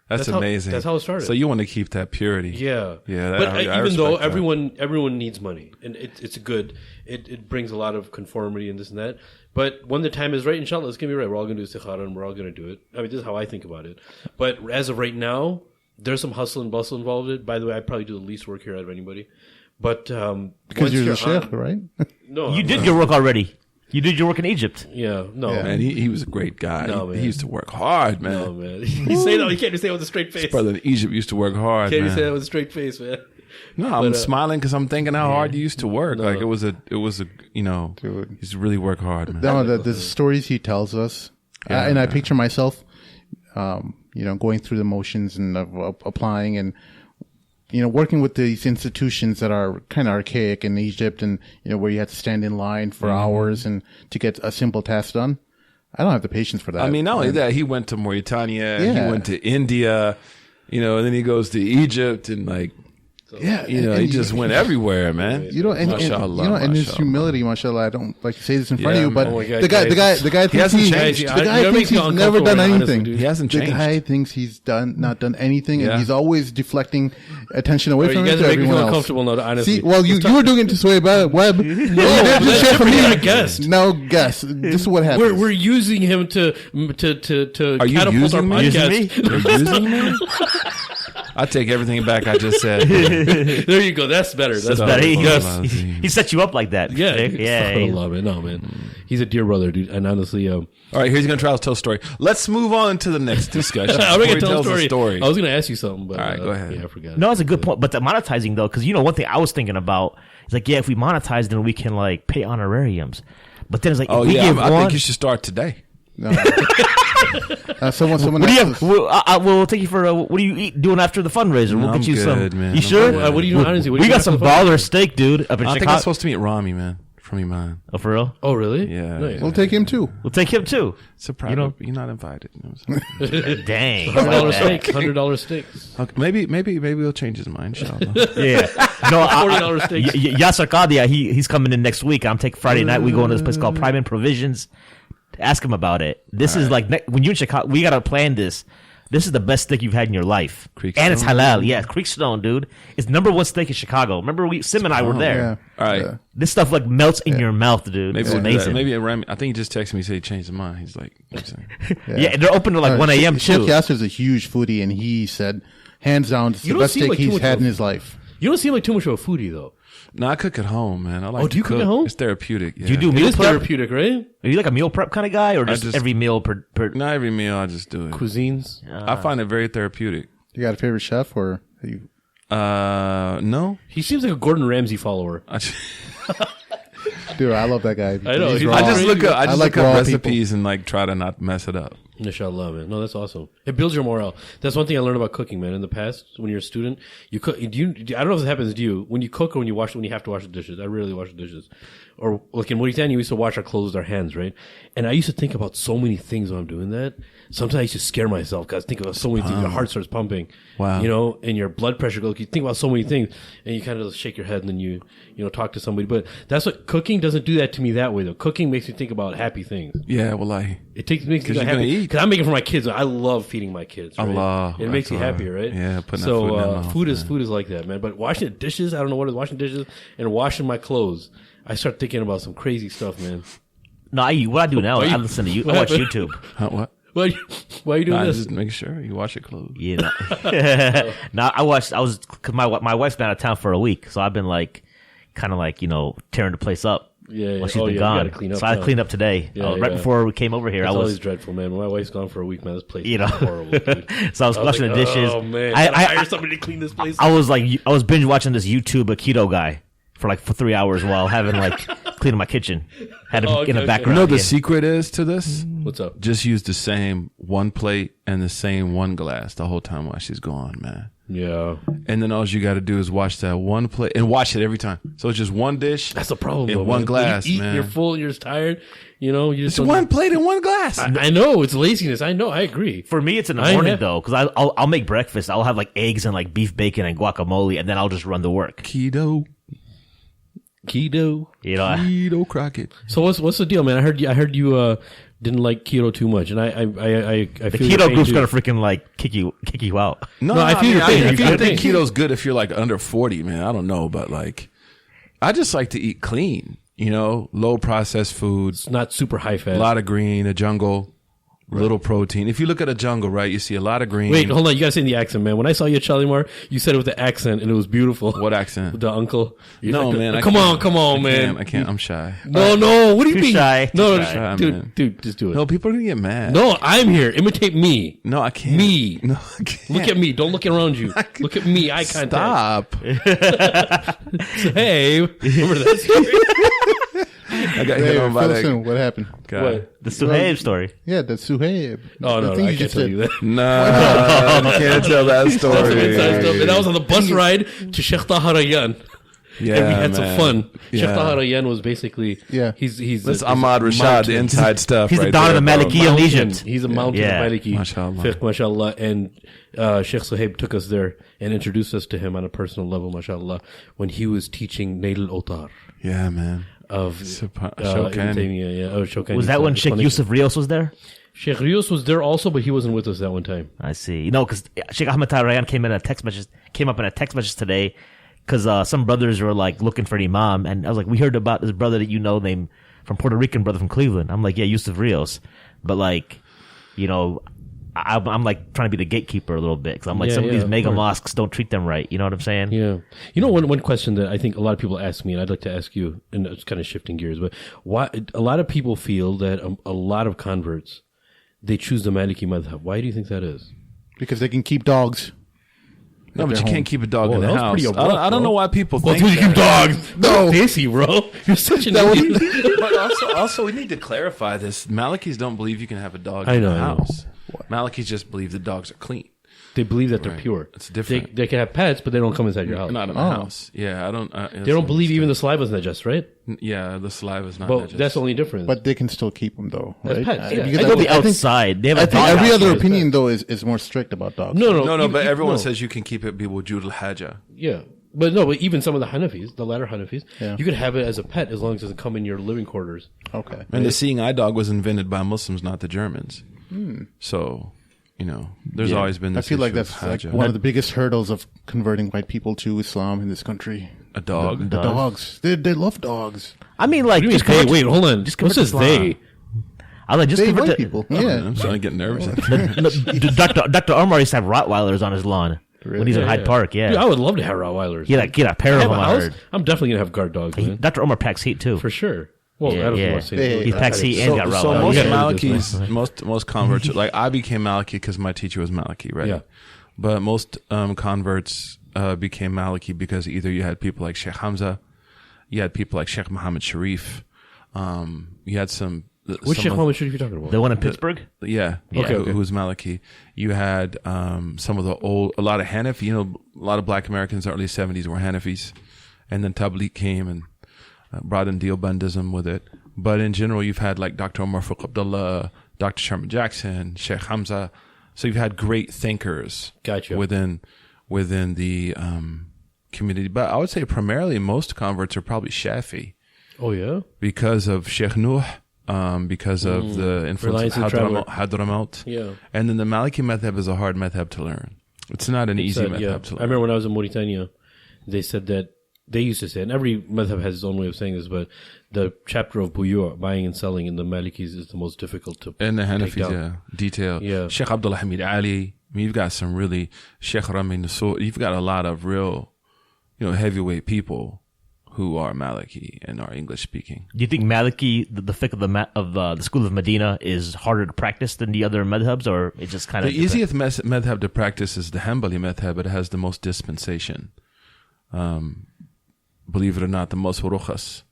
That's amazing. That's how it started. So you want to keep that purity. Yeah. Yeah. But even though everyone needs money and it's good, it brings a lot of conformity and this and that. But when the time is right, inshallah, it's going to be right. We're all going to do istikhara and we're all going to do it. I mean, this is how I think about it. But as of right now, there's some hustle and bustle involved in it. By the way, I probably do the least work here out of anybody. But because you're the sheikh, right? No, you did your work already. You did your work in Egypt. Yeah, no, man. He was a great guy. No, he used to work hard, man. No, man. You say that, you can't just say it with a straight face. His brother in Egypt used to work hard. Can't man. you say that with a straight face, man? No, I'm smiling because I'm thinking how hard you used to work. No. Like it was a, dude. He's really work hard, man. No, the stories he tells us, and I picture myself, going through the motions and applying and, working with these institutions that are kind of archaic in Egypt and, where you have to stand in line for hours and to get a simple task done. I don't have the patience for that. I mean, not only that, he went to Mauritania, he went to India, and then he goes to Egypt and like, he just went everywhere, man. And his humility, mashallah. I don't like to say this in front of you, but the guy thinks he's never done anything. He hasn't changed. The guy thinks he's not done anything, and he's always deflecting attention away from it to everyone else. Uncomfortable now, honestly. See, well, you were doing it to Suhaib Webb. I guess. Now guess. This is what happens. We're using him to catapult our podcast. Are you using me? I take everything back I just said. There you go. That's better. That's better. He set you up like that. Yeah. No, man. He's a dear brother, dude. And honestly, all right, here's gonna try to tell a story. Let's move on to the next discussion. I'm gonna tell a story. I was gonna ask you something, but all right, go ahead. Yeah, I forgot. No, it's a good point. But the monetizing though, because one thing I was thinking about is like, if we monetize, then we can like pay honorariums. But then it's like, I think you should start today. No. Someone. We'll take you for what are you doing after the fundraiser? We'll get you some. Man. You sure? What are you doing? Honestly, we got some baller steak, dude. Up in Chicago. I think I'm supposed to meet Rami, man. from Iman. Oh, for real? Oh, really? Yeah. Nice. We'll take him too. We'll take him too. It's a private. You're not invited. You know what I'm saying? Dang. $100 steak. $100 steaks. Okay, maybe he'll change his mind. Inshallah. Yeah. No, $40 steaks. Yasser Qadia, he's coming in next week. I'm taking Friday night. We going to this place called Prime and Provisions. Ask him about it. This is like when you're in Chicago, we gotta plan this. This is the best steak you've had in your life, and it's halal. Yeah, Creekstone, dude. It's #1 steak in Chicago. Remember, Sim and I were there. Yeah. All right. Yeah. This stuff like melts in your mouth, dude. Maybe It's we'll do that. amazing. Maybe I think he just texted me, said he changed his mind. He's like, Yeah, they're open to like 1 a.m. Sheikh too. Yasser's a huge foodie, and he said, hands down, it's the don't best seem steak like too he's much had of in a- his life. You don't seem like too much of a foodie, though. No, I cook at home, man. I like do you to cook at home? It's therapeutic. Yeah. Do you do It meal is prep? therapeutic, right? Are you like a meal prep kind of guy, or just, just- every meal per? Not every meal, I just do it. Cuisines. I find it very therapeutic. You got a favorite chef, or are you? No. He seems like a Gordon Ramsay follower. Dude, I love that guy. I know. He's He's raw. I just look up. I I just like look up raw recipes and like try to not mess it up. Inshallah, man. No, that's awesome. It builds your morale. That's one thing I learned about cooking, man. In the past, when you're a student, you cook. I don't know if this happens to you when you cook or when you have to wash the dishes. I rarely wash the dishes. Or like in Mauritania, we used to wash our clothes with our hands, right? And I used to think about so many things when I'm doing that. Sometimes I used to scare myself because I think about so many things. Your heart starts pumping. Wow. You know, and your blood pressure goes. You think about so many things, and you kind of shake your head, and then you talk to somebody. But that's what cooking doesn't do that to me that way though. Cooking makes me think about happy things. Yeah, well, Makes me think you're gonna happy eat. because I'm making for my kids. I love feeding my kids. Right? Allah, It makes you Akbar. happier, right? Yeah, putting that food in their mouth, food is like that, man. But washing the dishes, I don't know what it is. Washing dishes and washing my clothes, I start thinking about some crazy stuff, man. No, what I do now is I listen to you. I watch YouTube. what? Why are you doing Nah, this? just make sure you wash your clothes. You know. Now because my wife's been out of town for a week, so I've been like, kind of like tearing the place up. Yeah. While she's Oh, been yeah, you gone. gotta clean up So I now. cleaned up today. Yeah, Right yeah. before we came over here, It's I was always dreadful, man. When my wife's gone for a week, man, this place You know. is horrible. Dude. so I was washing like, the dishes. Oh man, I hire somebody to clean this place. I was binge watching this YouTube keto guy for 3 hours while having cleaning my kitchen. Had him in the okay. background. You know the yeah. secret is to this? What's up? Just use the same one plate and the same one glass the whole time while she's gone, man. Yeah, And then all you got to do is wash that one plate and wash it every time. So it's just one dish. that's the problem. In though, one man. glass, When you eat, man. You're full. You're just tired. You just It's don't- one plate and one glass. I know it's laziness. I know. I agree. For me, it's in the I morning have- though, because I'll make breakfast. I'll have eggs and beef bacon and guacamole, and then I'll just run the work. Keto. Keto. Keto Crockett. So what's the deal, man? I heard you didn't like keto too much, and I The feel your keto pain, group's too. gonna freaking kick you out. No, I feel your pain. I feel I your think pain. keto's good if you're under 40, man. I don't know, but I just like to eat clean, low processed foods, It's not super high fat. a lot of green, a jungle, little protein. If you look at a jungle, right, you see a lot of green. Wait, hold on. You gotta say in the accent, man. When I saw you at Shalimar, you said it with the accent, and it was beautiful. What accent? The uncle. You're No, like, man. I Come can't. on, man. I can't. I'm shy. No. What do you Too mean? shy. No, Too shy, man. dude, just do it. No, people are going to get mad. No, I'm here. Imitate me. No, I can't. Me. No, I can't. Look at me. Don't look around you. Look at me. Eye contact. Stop. Hey, remember that story? I got Hey, hit on by fill us that in. What happened? guy. What? The Suhaib story. Yeah, that's Suhaib. Oh The no, thing I you can't just tell said. you that. No, you can't tell that That's some story. inside stuff. And I was on the bus ride to Sheikh Taharayan. Yeah, And we had some man. fun. Yeah. Sheikh Taharayan was basically Yeah. He's That's he's Ahmad a Rashad, the mountain. inside stuff. He's right the Don of the there, bro. Maliki in Mountain. Egypt. He's a mountain Yeah. of Maliki. Mashallah. Fiqh, mashallah. And Sheikh Suhaib took us there and introduced us to him on a personal level, mashallah, when he was teaching Nail al-Otar Yeah, man. of Shawkani. Ibn Taymiyyah, yeah. Oh, Shawkani. Was that when Sheikh Yusuf Rios was there? Sheikh Rios was there also, but he wasn't with us that one time. I see. Because Sheikh Ahmed Tarayan came up in a text message today, because some brothers were looking for an imam, and I was like, we heard about this brother that named from Puerto Rican brother from Cleveland. I'm like, yeah, Yusuf Rios, but I'm trying to be the gatekeeper a little bit, because I'm some of these mega mosques don't treat them right. You know what I'm saying? Yeah. One question that I think a lot of people ask me, and I'd like to ask you, and it's kind of shifting gears, but why a lot of people feel that a lot of converts, they choose the Maliki madhab. Why do you think that is? Because they can keep dogs. No, but you can't keep a dog in the that was house. pretty abrupt, I don't bro. know why people Well, think dude, you keep that. dogs. No. Pissy, bro. You're such an idiot. But also, we need to clarify this. Malikis don't believe you can have a dog I in know, the I know. house. Malikis just believe the dogs are clean. they believe that they're pure. It's different. They can have pets, but they don't come inside your house. Not in the house. Yeah, I don't. They don't believe even the saliva is najis, right? Yeah, the saliva is not. Well, najis. that's the only difference. But they can still keep them though, right? As pets, yeah. Because They go be outside. They have I a think dog every other outside. opinion though is more strict about dogs. No, but everyone says you can keep it be wujud al-haja. Yeah. But even some of the Hanafis, the latter Hanafis, you could have it as a pet as long as it doesn't come in your living quarters. Okay. And the seeing eye dog was invented by Muslims, not the Germans. So, there's always been this I feel like issue that's of like haja. one of the biggest hurdles of converting white people to Islam in this country. A dog. The dogs. They love dogs. I mean, like, just Hey, wait, hold on. Just What's this they? I like just They convert white to, people. Yeah. Yeah. I'm starting to get nervous. Dr. Omar used to have Rottweilers on his lawn when he's in Hyde Park. Yeah, Dude, I would love to have Rottweilers. he had a pair I of have them. a I house. heard. I'm definitely going to have guard dogs, man. Dr. Omar packs heat too. For sure. Well, Yeah, I don't yeah. want to say Hey, He packs heat and got So Rottweilers. most You gotta do this, Malikis, most converts, like I became Maliki because my teacher was Maliki, right? Yeah. But most converts became Maliki because either you had people like Sheikh Hamza, you had people like Sheikh Muhammad Sharif, you had some. Which Sheikh Muhammad Sharif are you talking about? The one in Pittsburgh. Yeah, Okay. who's Maliki. You had some of a lot of Hanafi, a lot of black Americans in the early 70s were Hanafis. And then Tabligh came and brought in Deobandism with it. But in general, you've had like Dr. Omar Farooq Abdullah, Dr. Sherman Jackson, Sheikh Hamza. So you've had great thinkers Gotcha. within the community. But I would say primarily most converts are probably Shafi Oh, yeah? because of Sheikh Nuh. Because of the influence Reliance of in Hadramaut. Yeah. And then the Maliki madhab is a hard madhab to learn. It's not an easy madhab to I learn. remember when I was in Mauritania, they said that they used to say, and every madhab has its own way of saying this, but the chapter of buyu', buying and selling in the Malikis, is the most difficult to And the take Hanafis, down. yeah. Detail. Yeah. Sheikh Abdullah Hamid Ali. I mean, you've got some really, Sheikh Rami Nasur. You've got a lot of real, heavyweight people who are Maliki and are English speaking. Do you think Maliki, the fiqh of the school of Medina, is harder to practice than the other madhabs, or it just kind of The easiest madhab to practice is the Hanbali madhab, but it has the most dispensation. Believe it or not, the most rukhas.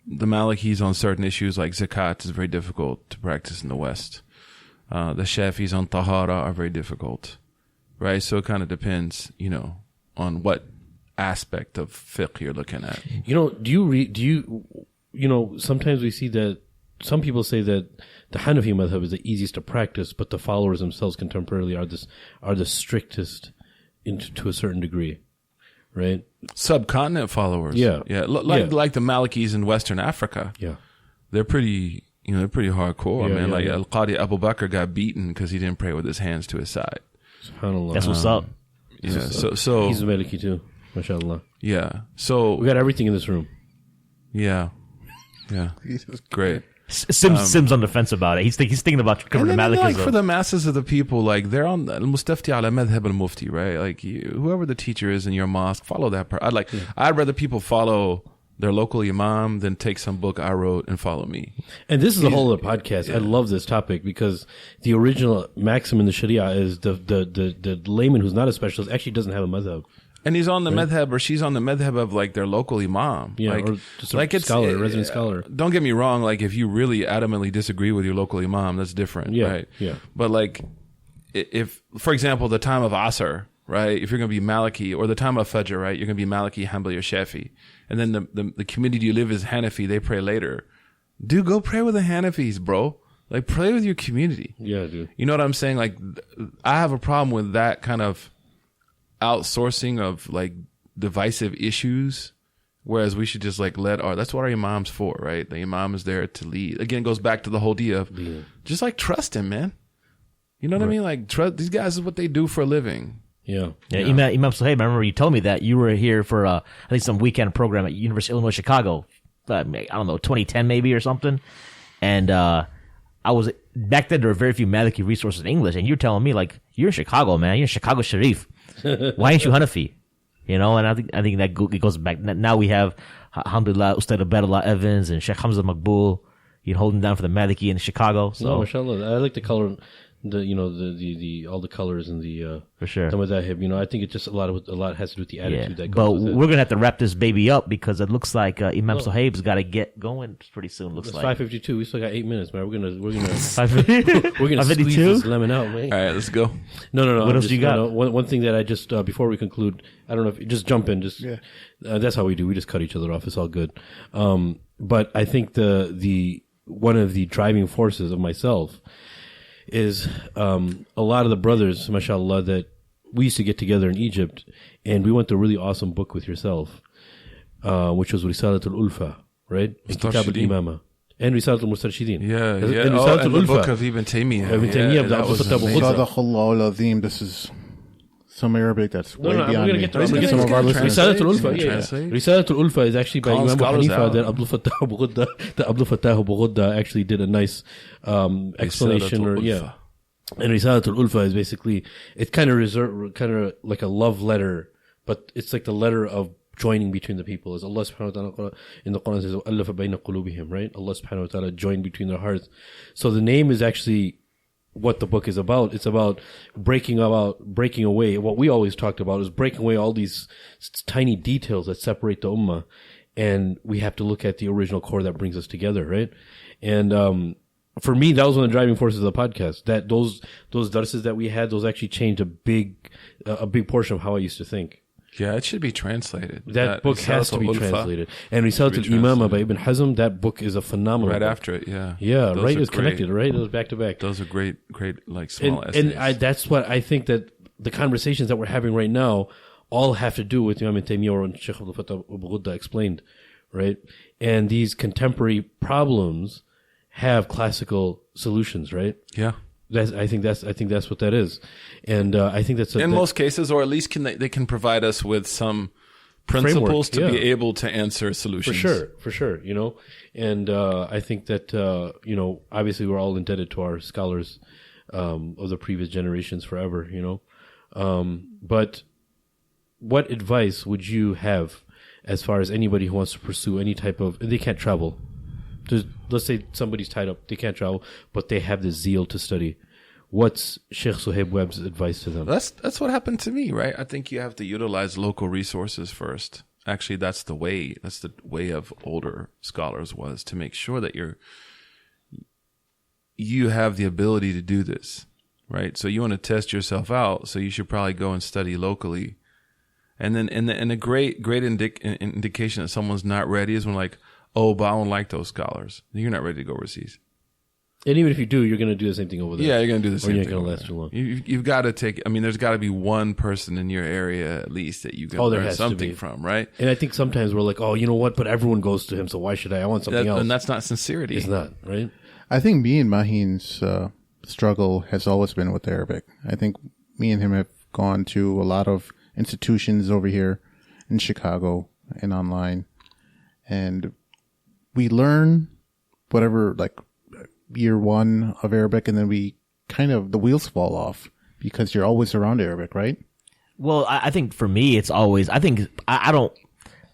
The Malikis on certain issues like zakat is very difficult to practice in the West. The Shafis on tahara are very difficult, right? So it kind of depends, on what aspect of fiqh you're looking at. Sometimes we see that some people say that the Hanafi madhab is the easiest to practice, but the followers themselves contemporarily are the strictest to a certain degree, right? Subcontinent followers. Yeah. Like the Malikis in Western Africa. Yeah. They're pretty hardcore, Yeah, man. yeah, Like yeah. Al-Qadi Abu Bakr got beaten because he didn't pray with his hands to his side. SubhanAllah. that's what's up. Yeah. So He's a Maliki too. MashaAllah. yeah. So We got everything in this room. yeah. Great. Sim's on the fence about it. He's thinking about And converting then, like, Malikis. for the masses of the people, like they're on al-mustafti ala madhab al-mufti, right? Like whoever the teacher is in your mosque, follow that person. I'd rather people follow their local imam than take some book I wrote and follow me. And this is a whole other podcast. I love this topic because the original maxim in the Sharia is the layman who's not a specialist actually doesn't have a madhab. And he's on the madhab, or she's on the madhab of like their local imam. Yeah, like, or just a scholar, resident scholar. Don't get me wrong. Like if you really adamantly disagree with your local imam, that's different, Yeah, right? yeah. But like, if for example, the time of Asr, right? If you're going to be Maliki, or the time of Fajr, right? You're going to be Maliki, Hanbali, or Shafi, and then the community you live is Hanafi. They pray later. Dude, go pray with the Hanafis, bro. Like pray with your community. Yeah, dude. You know what I'm saying? Like, I have a problem with that kind of outsourcing of like divisive issues, whereas we should just like that's what our imam's for, right? The imam is there to lead. Again, it goes back to the whole idea of just like trust him, man. You know what I mean? Like trust these guys is what they do for a living. Yeah. Imam Suhaib, I remember you told me that you were here for I think some weekend program at University of Illinois Chicago. I don't know, 2010 maybe or something. And I was back then. There were very few Maliki resources in English, and you're telling me like you're in Chicago, man. You're in Chicago Sharif. Why ain't you Hanafi? And I think that it goes back. Now we have alhamdulillah Ustad Abdullah Evans and Sheikh Hamza Maqbool, holding down for the Maliki in Chicago. So No, mashallah. I like the color. the all the colors and the For sure. the madhahib. I think it's just a lot has to do with the attitude that but goes with it. we're gonna have to wrap this baby up because it looks like Imam Suhaib's got to get going pretty soon. Looks It's like 5:52. We still got 8 minutes, man. We're gonna we're gonna 5:52? squeeze this lemon out, man. All right, let's go. No. What else you got? One thing that I just before we conclude, I don't know if you just jump in. That's how we do. We just cut each other off. It's all good. But I think the one of the driving forces of myself is a lot of the brothers, mashallah, that we used to get together in Egypt, and we went to a really awesome book with yourself, which was Risalat al-Ulfa, right? And Kitab al-Imama. And Risalat al-Mustarshidin. Yeah. And Risalat and the book of Ibn Taymiyyah. Ibn Taymiyyah, that was amazing. Sadaqallahu al-Azim. This is some Arabic that's way I'm beyond gonna me. get to some of our listeners. Risalat al-Ulfa, Risalat al-Ulfa is actually by Calling Imam scholars Hanifa out. that Abdul Fattah Abu Ghudda actually did a nice explanation. Risalat al-Ulfa. And Risalat al-Ulfa is basically, it's kind of like a love letter, but it's like the letter of joining between the people. As Allah subhanahu wa ta'ala in the Quran says, أَلَّفَ بَيْنَ قُلُوبِهِمْ, right? Allah subhanahu wa ta'ala joined between their hearts. So the name is actually what the book is about. It's about breaking away. What we always talked about is breaking away all these tiny details that separate the ummah. And we have to look at the original core that brings us together, right? And, for me, that was one of the driving forces of the podcast. That those darses that we had, those actually changed a big portion of how I used to think. Yeah, it should be translated. That book has to be Risalat al-Ulfa translated. And Risalat al-Imama by Ibn Hazm, that book is a phenomenal right book. after it. Yeah. Yeah, Those right. It are was great. connected, right? It was back to back. Those are great, like small essays. And that's what I think that the conversations that we're having right now all have to do with Imam Taymiyyah or Sheikh Abdul Fattah Abu Ghudda explained, right? And these contemporary problems have classical solutions, right? Yeah. I think that's what that is, and I think that's most cases, or at least they can provide us with some principles to be able to answer solutions. For sure. And I think that obviously we're all indebted to our scholars of the previous generations forever. But what advice would you have as far as anybody who wants to pursue any type of? They can't travel. Let's say somebody's tied up, they can't travel, but they have the zeal to study. What's Sheikh Suhaib Webb's advice to them? That's what happened to me, right? I think you have to utilize local resources first. Actually, that's the way of older scholars was, to make sure that you have the ability to do this, right? So you want to test yourself out, so you should probably go and study locally. And then and a great indication that someone's not ready is when, like, oh, but I don't like those scholars. You're not ready to go overseas. And even if you do, you're going to do the same thing over there. Yeah, you're going to do the same thing. Or you're not going to last too long. You've got to take, there's got to be one person in your area at least that you can learn something from, right? And I think sometimes we're like, oh, you know what? But everyone goes to him, so why should I? I want something else. And that's not sincerity. It's not, right? I think me and Mahin's struggle has always been with Arabic. I think me and him have gone to a lot of institutions over here in Chicago and online, and we learn whatever, like, year one of Arabic, and then the wheels fall off because you're always around Arabic, right? Well, I think for me, it's always, I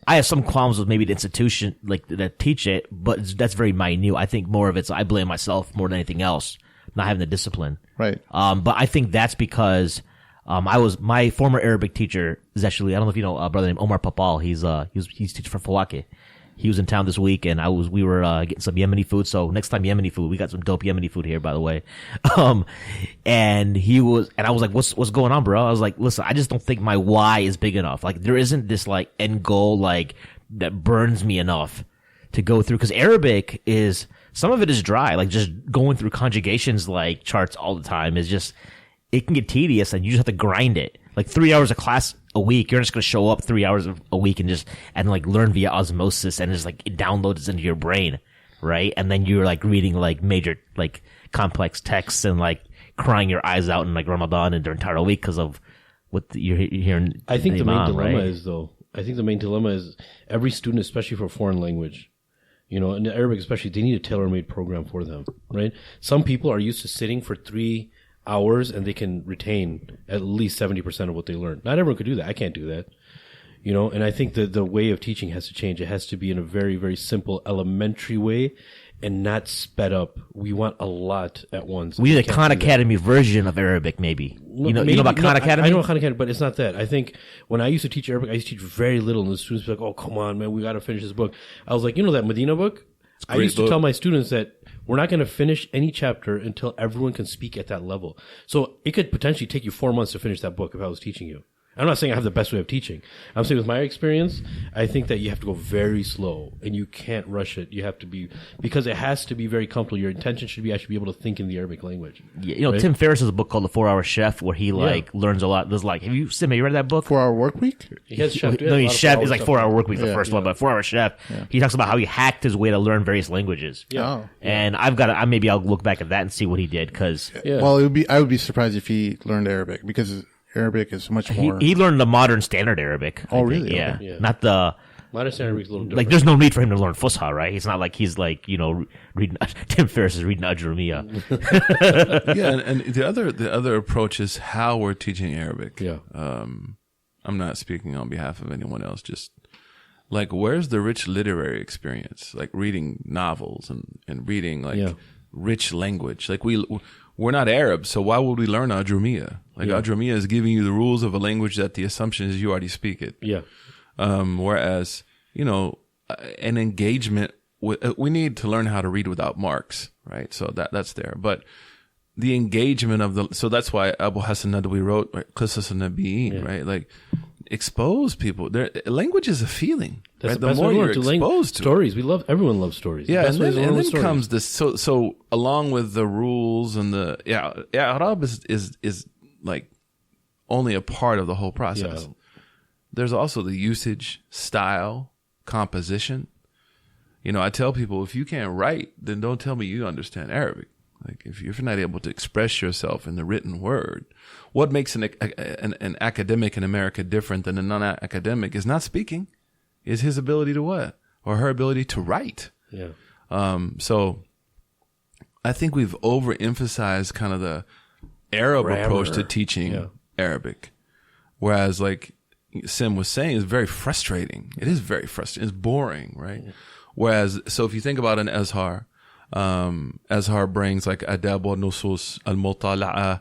have some qualms with maybe the institution like that teach it, but that's very minute. I think more of it's, I blame myself more than anything else, not having the discipline. Right. But I think that's because, my former Arabic teacher is actually, I don't know if you know a brother named Omar Papal. He's teaching for Fawake. He was in town this week, and we were getting some Yemeni food. So next time Yemeni food, we got some dope Yemeni food here, by the way. And I was like, what's going on, bro? I was like, listen, I just don't think my why is big enough. Like, there isn't this like end goal, like, that burns me enough to go through. Cause Arabic some of it is dry. Like, just going through conjugations, like, charts all the time is just, it can get tedious, and you just have to grind it. Like 3 hours of class a week, you're just going to show up 3 hours a week and like learn via osmosis, and just like it downloads into your brain, right? And then you're like reading like major, like complex texts and like crying your eyes out in like Ramadan and during entire week because of what you're hearing. I think the main dilemma right? is every student, especially for foreign language, in Arabic especially, they need a tailor-made program for them, right? Some people are used to sitting for 3 hours and they can retain at least 70% of what they learn. Not everyone could do that. I can't do that. You know, and I think that the way of teaching has to change. It has to be in a very, very simple, elementary way and not sped up. We want a lot at once. We need a Khan Academy version of Arabic, maybe. You know about Khan Academy? I know Khan Academy, but it's not that. I think when I used to teach Arabic, I used to teach very little, and the students would be like, oh, come on, man, we got to finish this book. I was like, you know that Medina book? I used to tell my students that we're not going to finish any chapter until everyone can speak at that level. So it could potentially take you 4 months to finish that book if I was teaching you. I'm not saying I have the best way of teaching. I'm saying with my experience, I think that you have to go very slow and you can't rush it. You have to be, because it has to be very comfortable. Your intention should be actually be able to think in the Arabic language. Yeah, you know, right? Tim Ferriss has a book called The 4 Hour Chef where he learns a lot. There's have you read that book? 4 Hour Work Week? He has chef. No, he's chef. It's like 4 Hour Work Week, the first one, but 4 Hour Chef. Yeah. He talks about how he hacked his way to learn various languages. Yeah. Oh. And maybe I'll look back at that and see what he did because. Yeah. Well, I would be surprised if he learned Arabic because Arabic is much more. He learned the modern standard Arabic. Oh, really? Yeah. Okay. Yeah. Not the. Modern standard Arabic is a little different. Like, there's no need for him to learn Fusha, right? It's not like he's reading. Tim Ferriss is reading Ajrumiyah. Yeah, and the other approach is how we're teaching Arabic. Yeah. I'm not speaking on behalf of anyone else. Just like, where's the rich literary experience? Like reading novels and reading rich language. Like we're not Arab, so why would we learn Ajrumiyah? Like Ajrumiyah is giving you the rules of a language that the assumption is you already speak it. Yeah. Whereas, an engagement we need to learn how to read without marks, right? So that's there. But the engagement of so that's why Abu Hassan Nadwi wrote Qisas al-Nabiyin, right? Like, expose people. Language is a feeling. That's right? the best more way you're to exposed to stories. Everyone loves stories. Yeah, and then comes this. So along with the rules and Arab is like only a part of the whole process. Yeah. There's also the usage, style, composition. I tell people, if you can't write, then don't tell me you understand Arabic. Like, if you're not able to express yourself in the written word, what makes an academic in America different than a non-academic is not speaking, is his ability to what? Or her ability to write. Yeah. So I think we've overemphasized kind of the Arab approach to teaching Arabic. Whereas, like Sim was saying, it's very frustrating. It is very frustrating. It's boring, right? Yeah. Whereas, so if you think about an Azhar, Azhar brings like adab wa nusus al-mutala'a,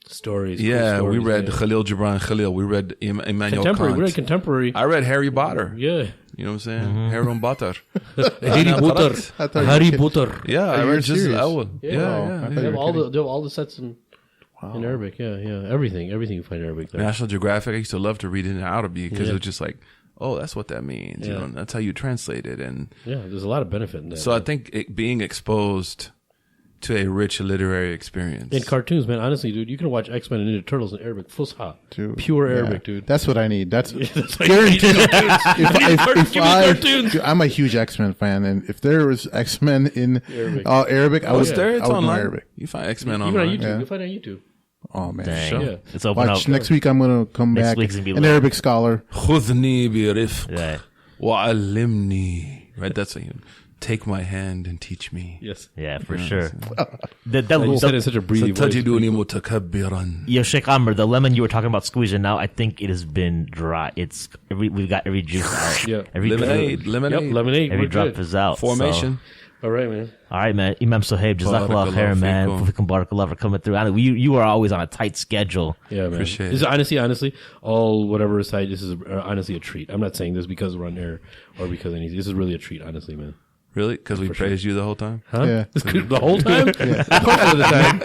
stories. Yeah, stories, we read Khalil Gibran Khalil. We read Immanuel Kant. We read contemporary. I read Harry Potter. Yeah. You know what I'm saying? Harry Potter. Harry Potter. Yeah, I read just Awal. Yeah. They have all the sets in Arabic. Yeah. Everything you find in Arabic there. National Geographic. I used to love to read it in Arabic because it was just like, oh, that's what that means. Yeah. That's how you translate it. And there's a lot of benefit in that. So I think being exposed to a rich literary experience. In cartoons, man, honestly, dude, you can watch X-Men and Ninja Turtles in Arabic, Fusha, pure Arabic, dude. That's what I need. That's guaranteed. I'm a huge X-Men fan, and if there was X-Men in Arabic, I would know Arabic. You find X-Men online. Even on YouTube. You find it on YouTube. Oh man! Dang. Yeah. It's open Watch up. Next week. I'm gonna come back an Arabic scholar. خذني برفق وعلمني. Right, that's what take my hand and teach me. Yes. Yeah, for sure. You said it in such a breathy voice. Yo, Sheikh Amr, the lemon you were talking about squeezing now, I think it has been dry. We've got every juice out. Yeah. Lemonade. Yep, lemonade. Every drop is out. Formation. So. All right, man. Imam Suhaib, Jazakallah khair, man. Barakallah for coming through. You are always on a tight schedule. Yeah, man. Appreciate this is honestly, all whatever aside, this is honestly a treat. I'm not saying this because we're on air or because anything. This is really a treat, honestly, man. Really? Because we praised you the whole time? Huh? Yeah. The whole time? Most of the time.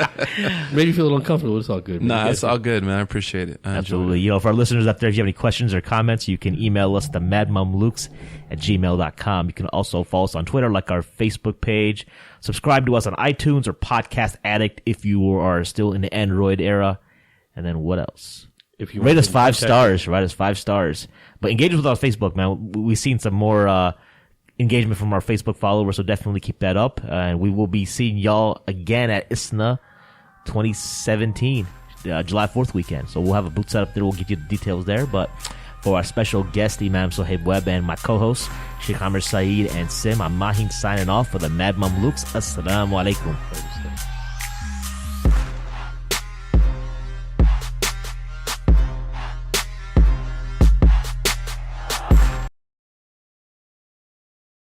Made you feel a little uncomfortable. It's all good. Nah, it's all good, man. I appreciate it. Absolutely. For our listeners out there, if you have any questions or comments, you can email us to madmamlukes@gmail.com. You can also follow us on Twitter, like our Facebook page. Subscribe to us on iTunes or Podcast Addict if you are still in the Android era. And then what else? If you rate us 5 stars. Rate us 5 stars. But engage with us on Facebook, man. We've seen some more engagement from our Facebook followers, so definitely keep that up. And we will be seeing y'all again at ISNA 2017, July 4th weekend. So we'll have a booth set up there. We'll get you the details there. But for our special guest, Imam Suhaib Webb, and my co-hosts, Sheikh Amir Saeed and Sim, I'm Mahin signing off for the Mad Mamluks. Assalamu alaikum.